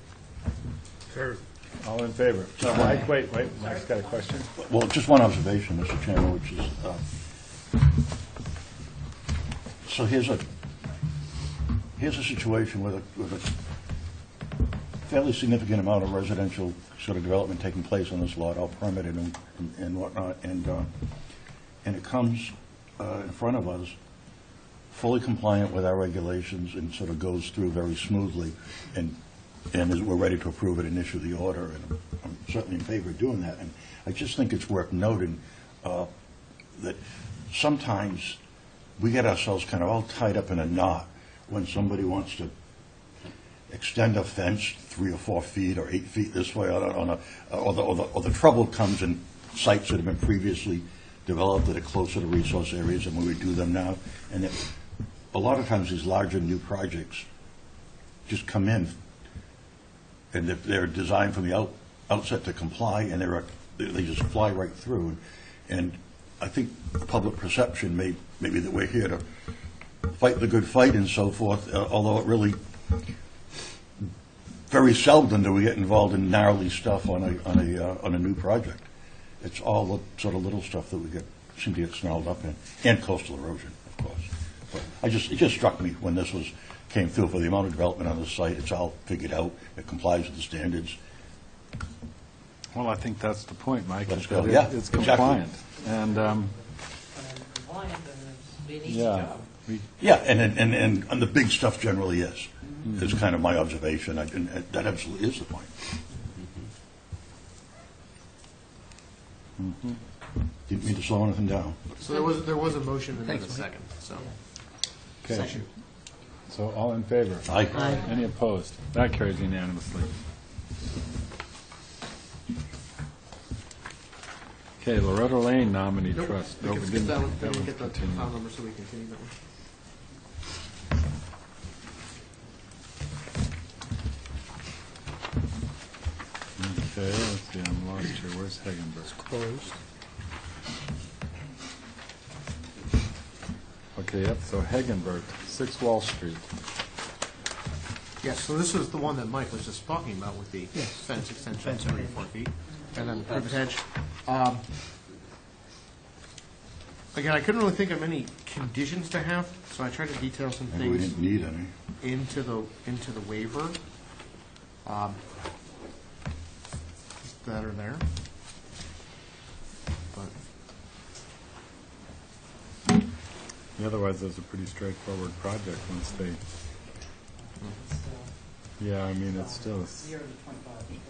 All in favor? Mike, wait, Mike's got a question? Well, just one observation, Mr. Chairman, which is, so here's a situation with a fairly significant amount of residential sort of development taking place on this lot, all permitted and whatnot, and it comes in front of us, fully compliant with our regulations, and sort of goes through very smoothly, and we're ready to approve it and issue the order, and I'm certainly in favor of doing that. And I just think it's worth noting that sometimes we get ourselves kind of all tied up in a knot when somebody wants to extend a fence 3 or 4 feet or 8 feet this way, or the trouble comes in sites that have been previously developed that are closer to resource areas than we would do them now. And a lot of times these larger new projects just come in, and they're designed from the outset to comply, and they just fly right through. And I think public perception maybe that we're here to fight the good fight and so forth, although it really very seldom do we get involved in gnarly stuff on a new project. It's all the sort of little stuff that we seem to get snarled up in, and coastal erosion, of course. But it just struck me when this came through for the amount of development on the site. It's all figured out. It complies with the standards. Well, I think that's the point, Mike. Let's is go. that Yeah, it's exactly. compliant. And, Compliant, and it'd be an easy yeah, job. Yeah, and the big stuff generally is kind of my observation, and that absolutely is the point. Didn't mean to slow anything down. So there was a motion and then a second, so. Okay. So all in favor? Aye. Aye. Any opposed? That carries unanimously. Okay, Loretta Lane nominee Nope. trust. We No, can we skip didn't. that one, That we one's get the continued. file number so we continue that one. Okay, let's see, I'm lost here. Where's Hagenberg? Closed. Okay, yep, so Hagenberg, 6 Wall Street. Yes, so this is the one that Mike was just talking about with the fence extension of 34 feet, and then the privet hedge. Again, I couldn't really think of any conditions to have, so I tried to detail some And we things didn't need any. into the waiver that are there. But Otherwise, it's a pretty straightforward project once they, yeah, I mean, it's still, 0 to 25 equals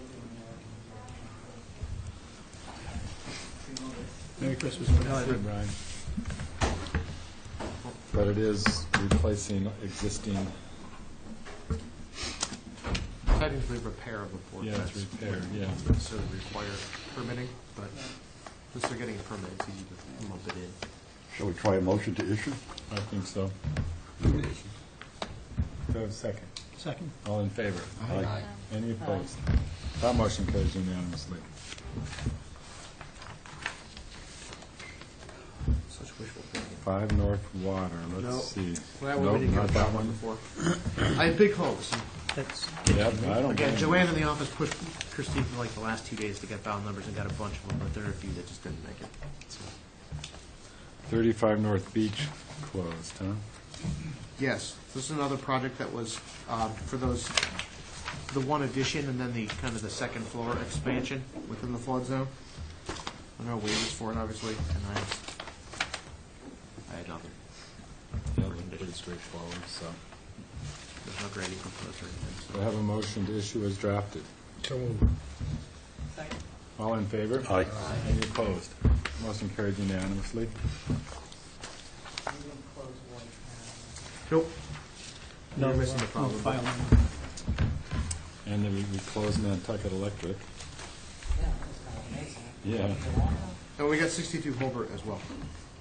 Merry Christmas. Brian. But it is replacing existing, technically repair of the porch. yeah, it's repaired, yeah. So require permitting, but since they're getting a permit, it's easy to lump it in. Shall we try a motion to issue? I think so. Do I have a second? Second. All in favor? Aye. Any opposed? That motion carries unanimously. Such wishful thinking. 5 North Water, No. let's see. Well, Nope, we didn't not get that that one one. before. I have big hopes. That's, Yep, I don't. Again, blame Joanne you. in the office pushed Christine for like the last 2 days to get file numbers and got a bunch of them, but there are a few that just didn't make it. So. 35 North Beach closed, huh? Yes, this is another project that was for those, the one addition and then the kind of the second floor expansion within the flood zone. There are waivers for it, obviously, and I had nothing. Yeah, they're pretty straightforward, so. There's no grading proposed or anything. Do I have a motion to issue as drafted? so moved. Second. All in favor? Aye. Any opposed? Motion carried unanimously. Nope. No, You're missing the no problem. file number. And then we closed Nantucket Electric. Yeah, that's kind of amazing. Yeah. And we got 62 Holbert as well.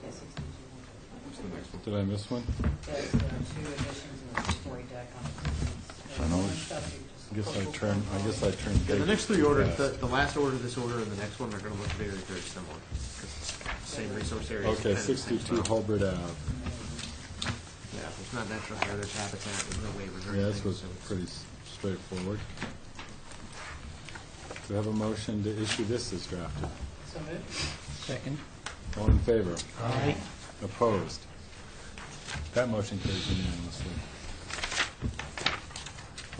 Yeah, 62. What's the next one? Did I miss one? Yes, there are 2 additions and a 2-story deck on it. I know. I guess I turned. Yeah, the next 3 orders, fast. the last order, this order, and the next one are going to look very, very similar. 'Cause it's the same resource area. Okay, and the same 62 style. Holbert Ave. Yeah, there's not natural heritage habitat, there's no waivers or Yeah, anything. this was so it's- pretty straightforward. Do I have a motion to issue this as drafted? So moved. Second. All in favor? Aye. Opposed? That motion carries unanimously.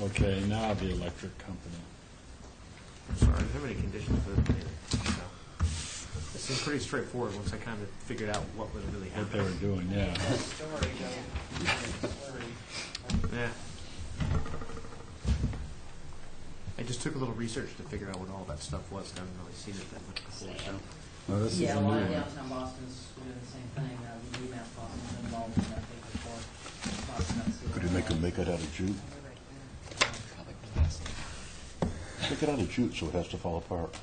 Okay, now the electric company. I'm sorry, I didn't have any conditions, but it seemed pretty straightforward once I kind of figured out what was really What they happening. were doing, yeah. Story, Yeah. I just took a little research to figure out what all that stuff was. I haven't really seen it that much before, so. No, this is Yeah, a a new lot of one. downtown Boston's doing the same thing. UMass Boston's involved in that thing before. Could you make it out of jute? Make it out of jute so it has to fall apart.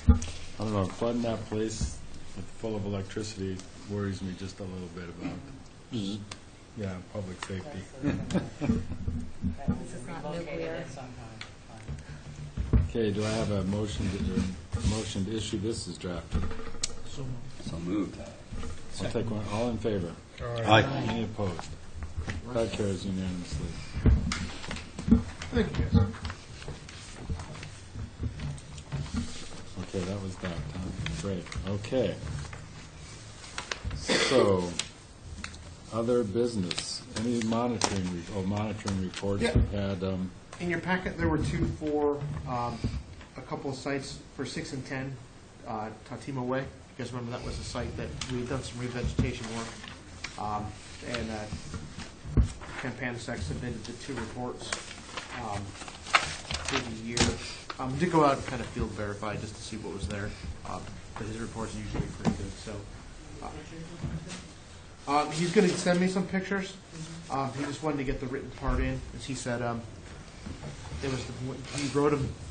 I don't know, flooding that place full of electricity worries me just a little bit about, yeah, public safety. This is not nuclear. At some time. Okay, do I have a motion to issue this as drafted? So moved. I'll take one. All in favor? Aye. Any opposed? That carries unanimously. Thank you, guys. Okay, that was that, huh? Great, okay. So, other business, any monitoring reports? Yeah. We had, In your packet, there were 2 for a couple of sites for 6 and 10, Tatima Way. You guys remember that was a site that we've done some revegetation work. And Ken Panasek submitted the 2 reports through the year. Did go out and kind of field verify just to see what was there. But his reports are usually pretty good. So he's going to send me some pictures. He just wanted to get the written part in, as he said. It was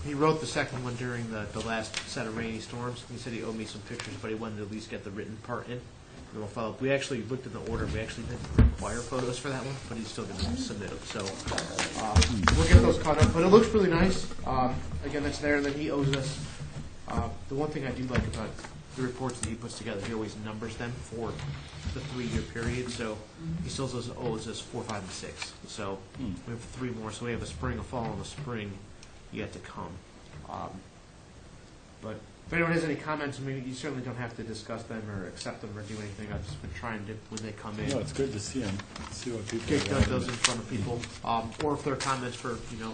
he wrote the second one during the last set of rainy storms. He said he owed me some pictures, but he wanted to at least get the written part in. And we'll follow up. We actually looked at the order. We actually didn't require photos for that one, but he's still going to submit them. So we'll get those caught up. But it looks really nice. Again, that's there. And then he owes us. The one thing I do like about the reports that he puts together, he always numbers them for the 3-year period. So he still owes us 4, 5, and 6. So we have 3 more. So we have a spring, a fall, and a spring yet to come. But if anyone has any comments, I mean, you certainly don't have to discuss them or accept them or do anything. I've just been trying to, when they come in. No, it's good to see them, see what people Get are those in front of people. Or if there are comments for, if they're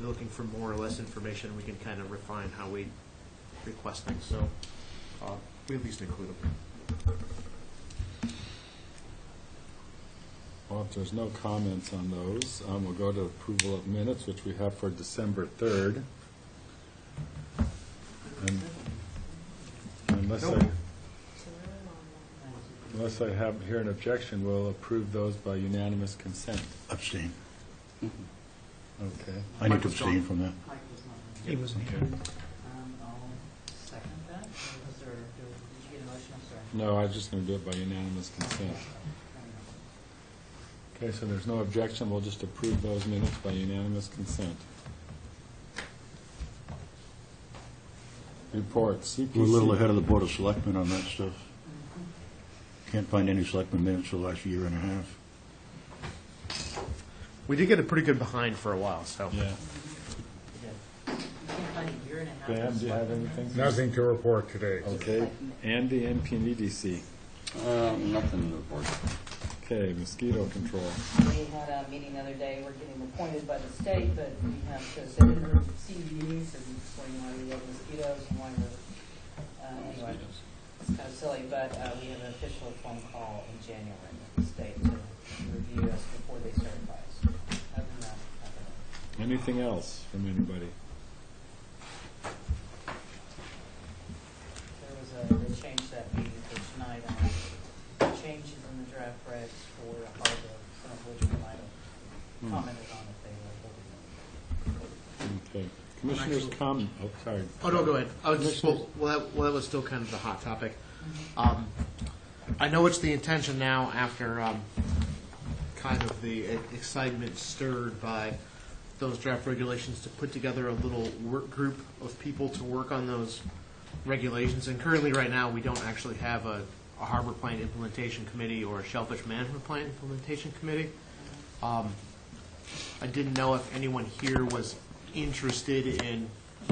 looking for more or less information, we can kind of refine how we request things. So we at least include them. Well, if there's no comments on those, we'll go to approval of minutes, which we have for December 3rd. And unless I hear an objection, we'll approve those by unanimous consent. Abstain. Okay. I need to abstain from that. He wasn't here. I'll second that. Did you get a motion? I'm sorry. No, I'm just going to do it by unanimous consent. Okay, so there's no objection. We'll just approve those minutes by unanimous consent. Reports, CPC. We're a little ahead of the Board of Selectmen on that stuff. Can't find any selectmen minutes for the last year and a half. We did get a pretty good behind for a while, so. Yeah. Pam, do you have anything? Nothing to report today. Okay. Andy, NPDC. Nothing to report. Okay, mosquito control. We had a meeting the other day. We're getting appointed by the state, but we have to sit in the CBDs and explain why we love mosquitoes and why we're, anyway, it's kind of silly, but we have an official phone call in January with the state to review us before they certify us. Other than that, nothing. Anything else from anybody? There was they changed that meeting for tonight on changes in the draft regs for harbor, some of which we might have commented on if they were voted. Okay. Commissioners comment. Oh, sorry. Oh, no, go ahead. That was still kind of the hot topic. I know it's the intention now after kind of the excitement stirred by those draft regulations to put together a little work group of people to work on those regulations. And currently right now we don't actually have a harbor plan implementation committee or a shellfish management plan implementation committee. I didn't know if anyone here was interested in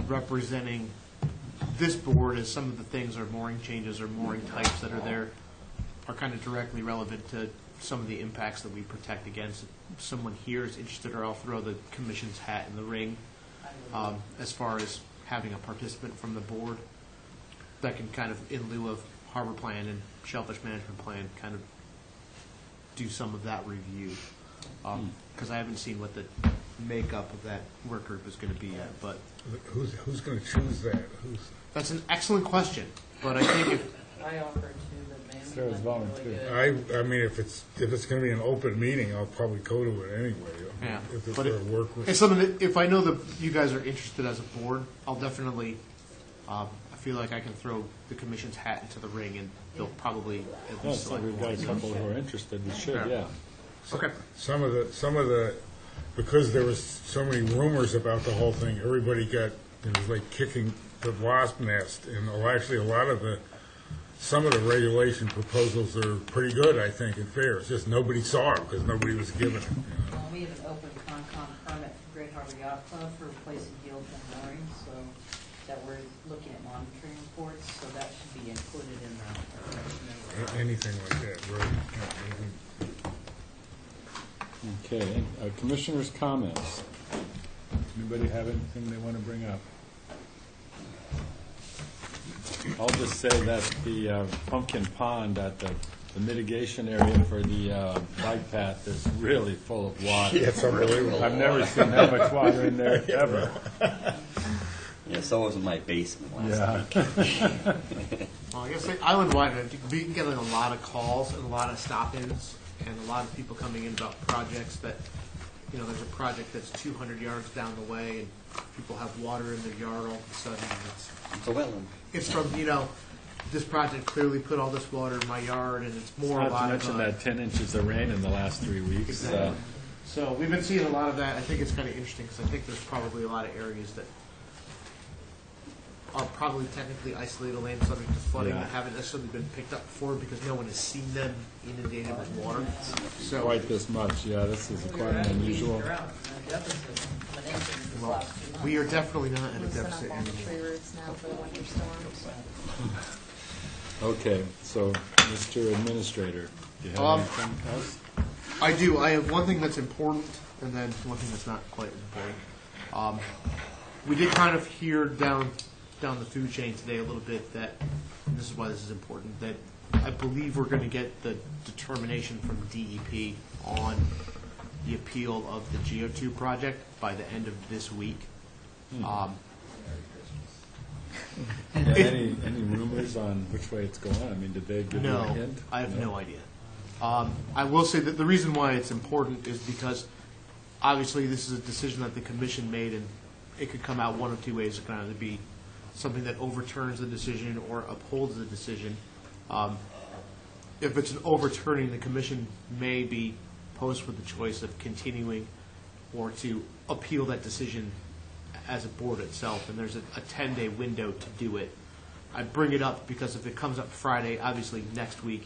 representing this board, as some of the things or mooring changes or mooring types that are there are kind of directly relevant to some of the impacts that we protect against. If someone here is interested, or I'll throw the commission's hat in the ring as far as having a participant from the board that can kind of, in lieu of harbor plan and shellfish management plan, kind of do some of that review. Because I haven't seen what the makeup of that work group is going to be yet. But Who's going to choose that? that's an excellent question. But I think if I offered to, but man, Sarah's volunteer. I mean, if it's going to be an open meeting, I'll probably go to it anyway. Yeah, If it's but for a work group. it's something that, if I know that you guys are interested as a board, I'll definitely. I feel like I can throw the commission's hat into the ring, and they'll probably at Yeah, least so select we've got a one. couple who are interested. We should, yeah. Okay. Some of the, because there was so many rumors about the whole thing, everybody got, it was like kicking the wasp nest. And actually, some of the regulation proposals are pretty good, I think, and fair. It's just nobody saw it because nobody was given it. We have an open Concom permit for Great Harbor Yacht Club for replacing gills and moorings, so that we're looking at monitoring reports, so that should be included in the. Anything like that, right? Okay, commissioners' comments. Anybody have anything they want to bring up? I'll just say that the pumpkin pond at the mitigation area for the bike path is really full of water. Yeah, it's unbelievable. I've never seen that much water in there ever. Yeah, so was in my basement last Yeah. week. Well, I guess like island-wide, we can get like a lot of calls and a lot of stop-ins and a lot of people coming in about projects that, you know, there's a project that's 200 yards down the way and people have water in their yard all of a sudden. And It's a wetland. it's from, you know, this project clearly put all this water in my yard and it's more a Not lot to of. mention that 10 inches of rain in the last 3 weeks. Exactly. So we've been seeing a lot of that. I think it's kind of interesting because I think there's probably a lot of areas that are probably technically isolated land subject to flooding Yeah. that haven't necessarily been picked up before because no one has seen them inundated with water. So Quite this much, yeah, this is quite an unusual. well, we are definitely not at a Loosen deficit up all the anymore. tree roots now for the winter storms. Okay, so, Mr. Administrator, do you have anything else? I do. I have one thing that's important, and then one thing that's not quite as important. We did kind of hear down the food chain today a little bit that, and this is why this is important, that I believe we're going to get the determination from DEP on the appeal of the GO2 project by the end of this week. Any rumors on which way it's going? I mean, did they give you a No, hint? I have no idea. I will say that the reason why it's important is because obviously this is a decision that the commission made, and it could come out one of two ways. It can either be something that overturns the decision or upholds the decision. If it's an overturning, the commission may be posed with the choice of continuing or to appeal that decision as a board itself, and there's a 10-day window to do it. I bring it up because if it comes up Friday, obviously next week,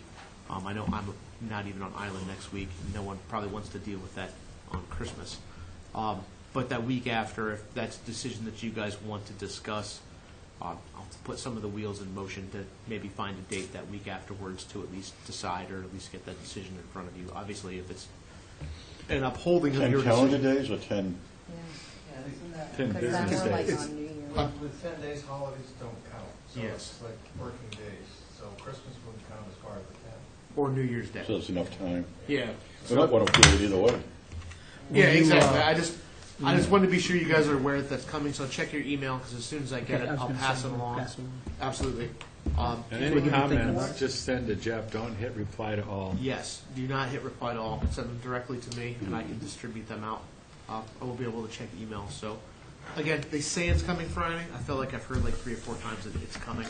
I know I'm not even on island next week, and no one probably wants to deal with that on Christmas. But that week after, if that's a decision that you guys want to discuss, I'll put some of the wheels in motion to maybe find a date that week afterwards to at least decide or at least get that decision in front of you. Obviously, if it's an upholding of 10 your calendar decision. days or 10? 10 Because then business we're like days. on New Year's. With 10 days, holidays don't count. So Yes. it's like working days. So Christmas wouldn't count as part of the 10. Or New Year's Day. So there's enough time. Yeah. We don't want to feel it either way. Yeah, you, exactly. I just wanted to be sure you guys are aware that that's coming, so check your email, because as soon as I get it, I was I'll gonna pass say, it along. pass it along. Absolutely. And What any do you think comments, about it? just send to Jeff, don't hit reply to all. Yes, do not hit reply to all. Send them directly to me, and I can distribute them out. I will be able to check emails. So, again, they say it's coming Friday. I feel like I've heard like 3 or 4 times that it's coming.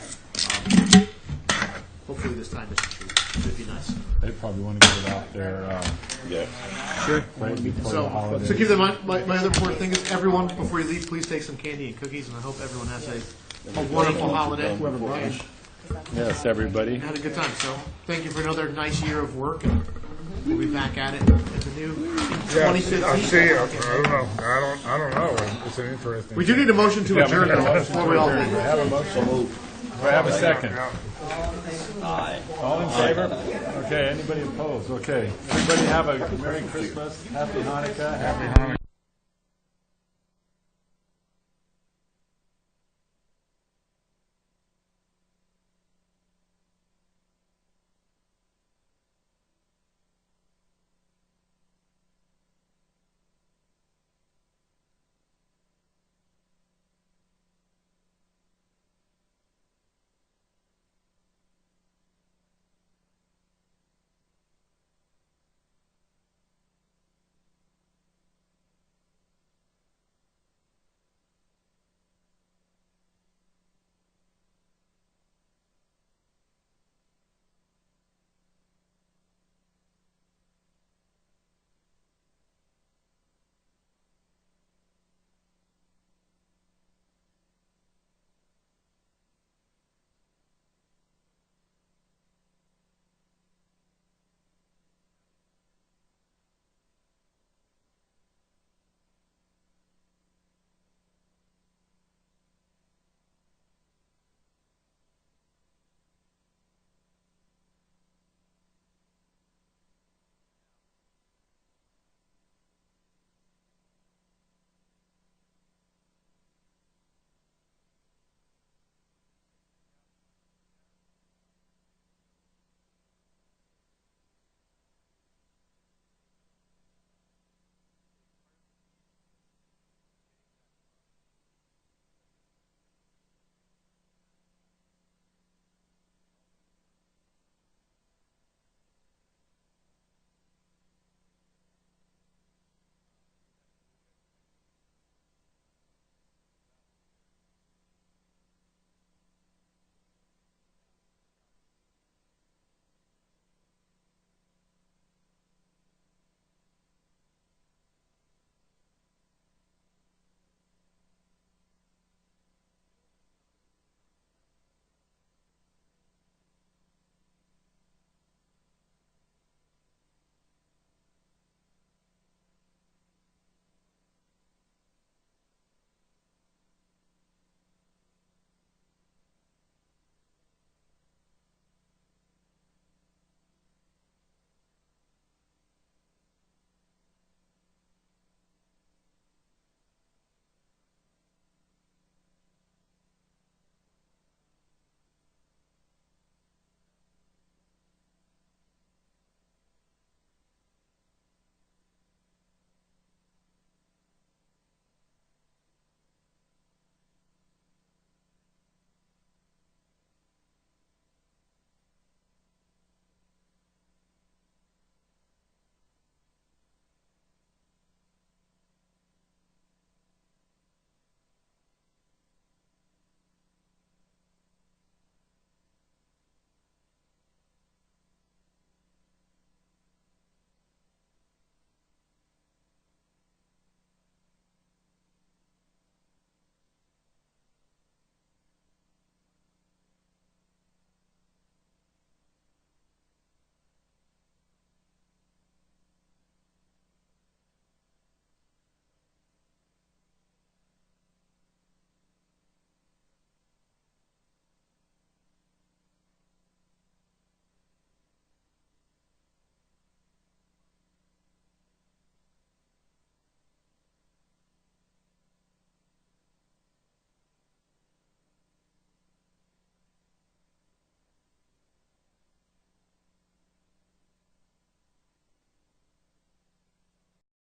Hopefully this time it's true. It'd be nice. They probably want to get it out there, Yeah. right before the holidays. So keep in mind, my other important thing is everyone, before you leave, please take some candy and cookies, and I hope everyone has a wonderful holiday. And Yes, everybody. had a good time. So thank you for another nice year of work, and we'll be back at it in the new 2015. I'll see you. I don't know. It's an interesting. We do need a motion to adjourn though, before we all leave. Do I have a motion? Do I have a second? Aye. All in favor? Okay, anybody opposed? Okay. Everybody have a Merry Christmas, Happy Hanukkah, Happy New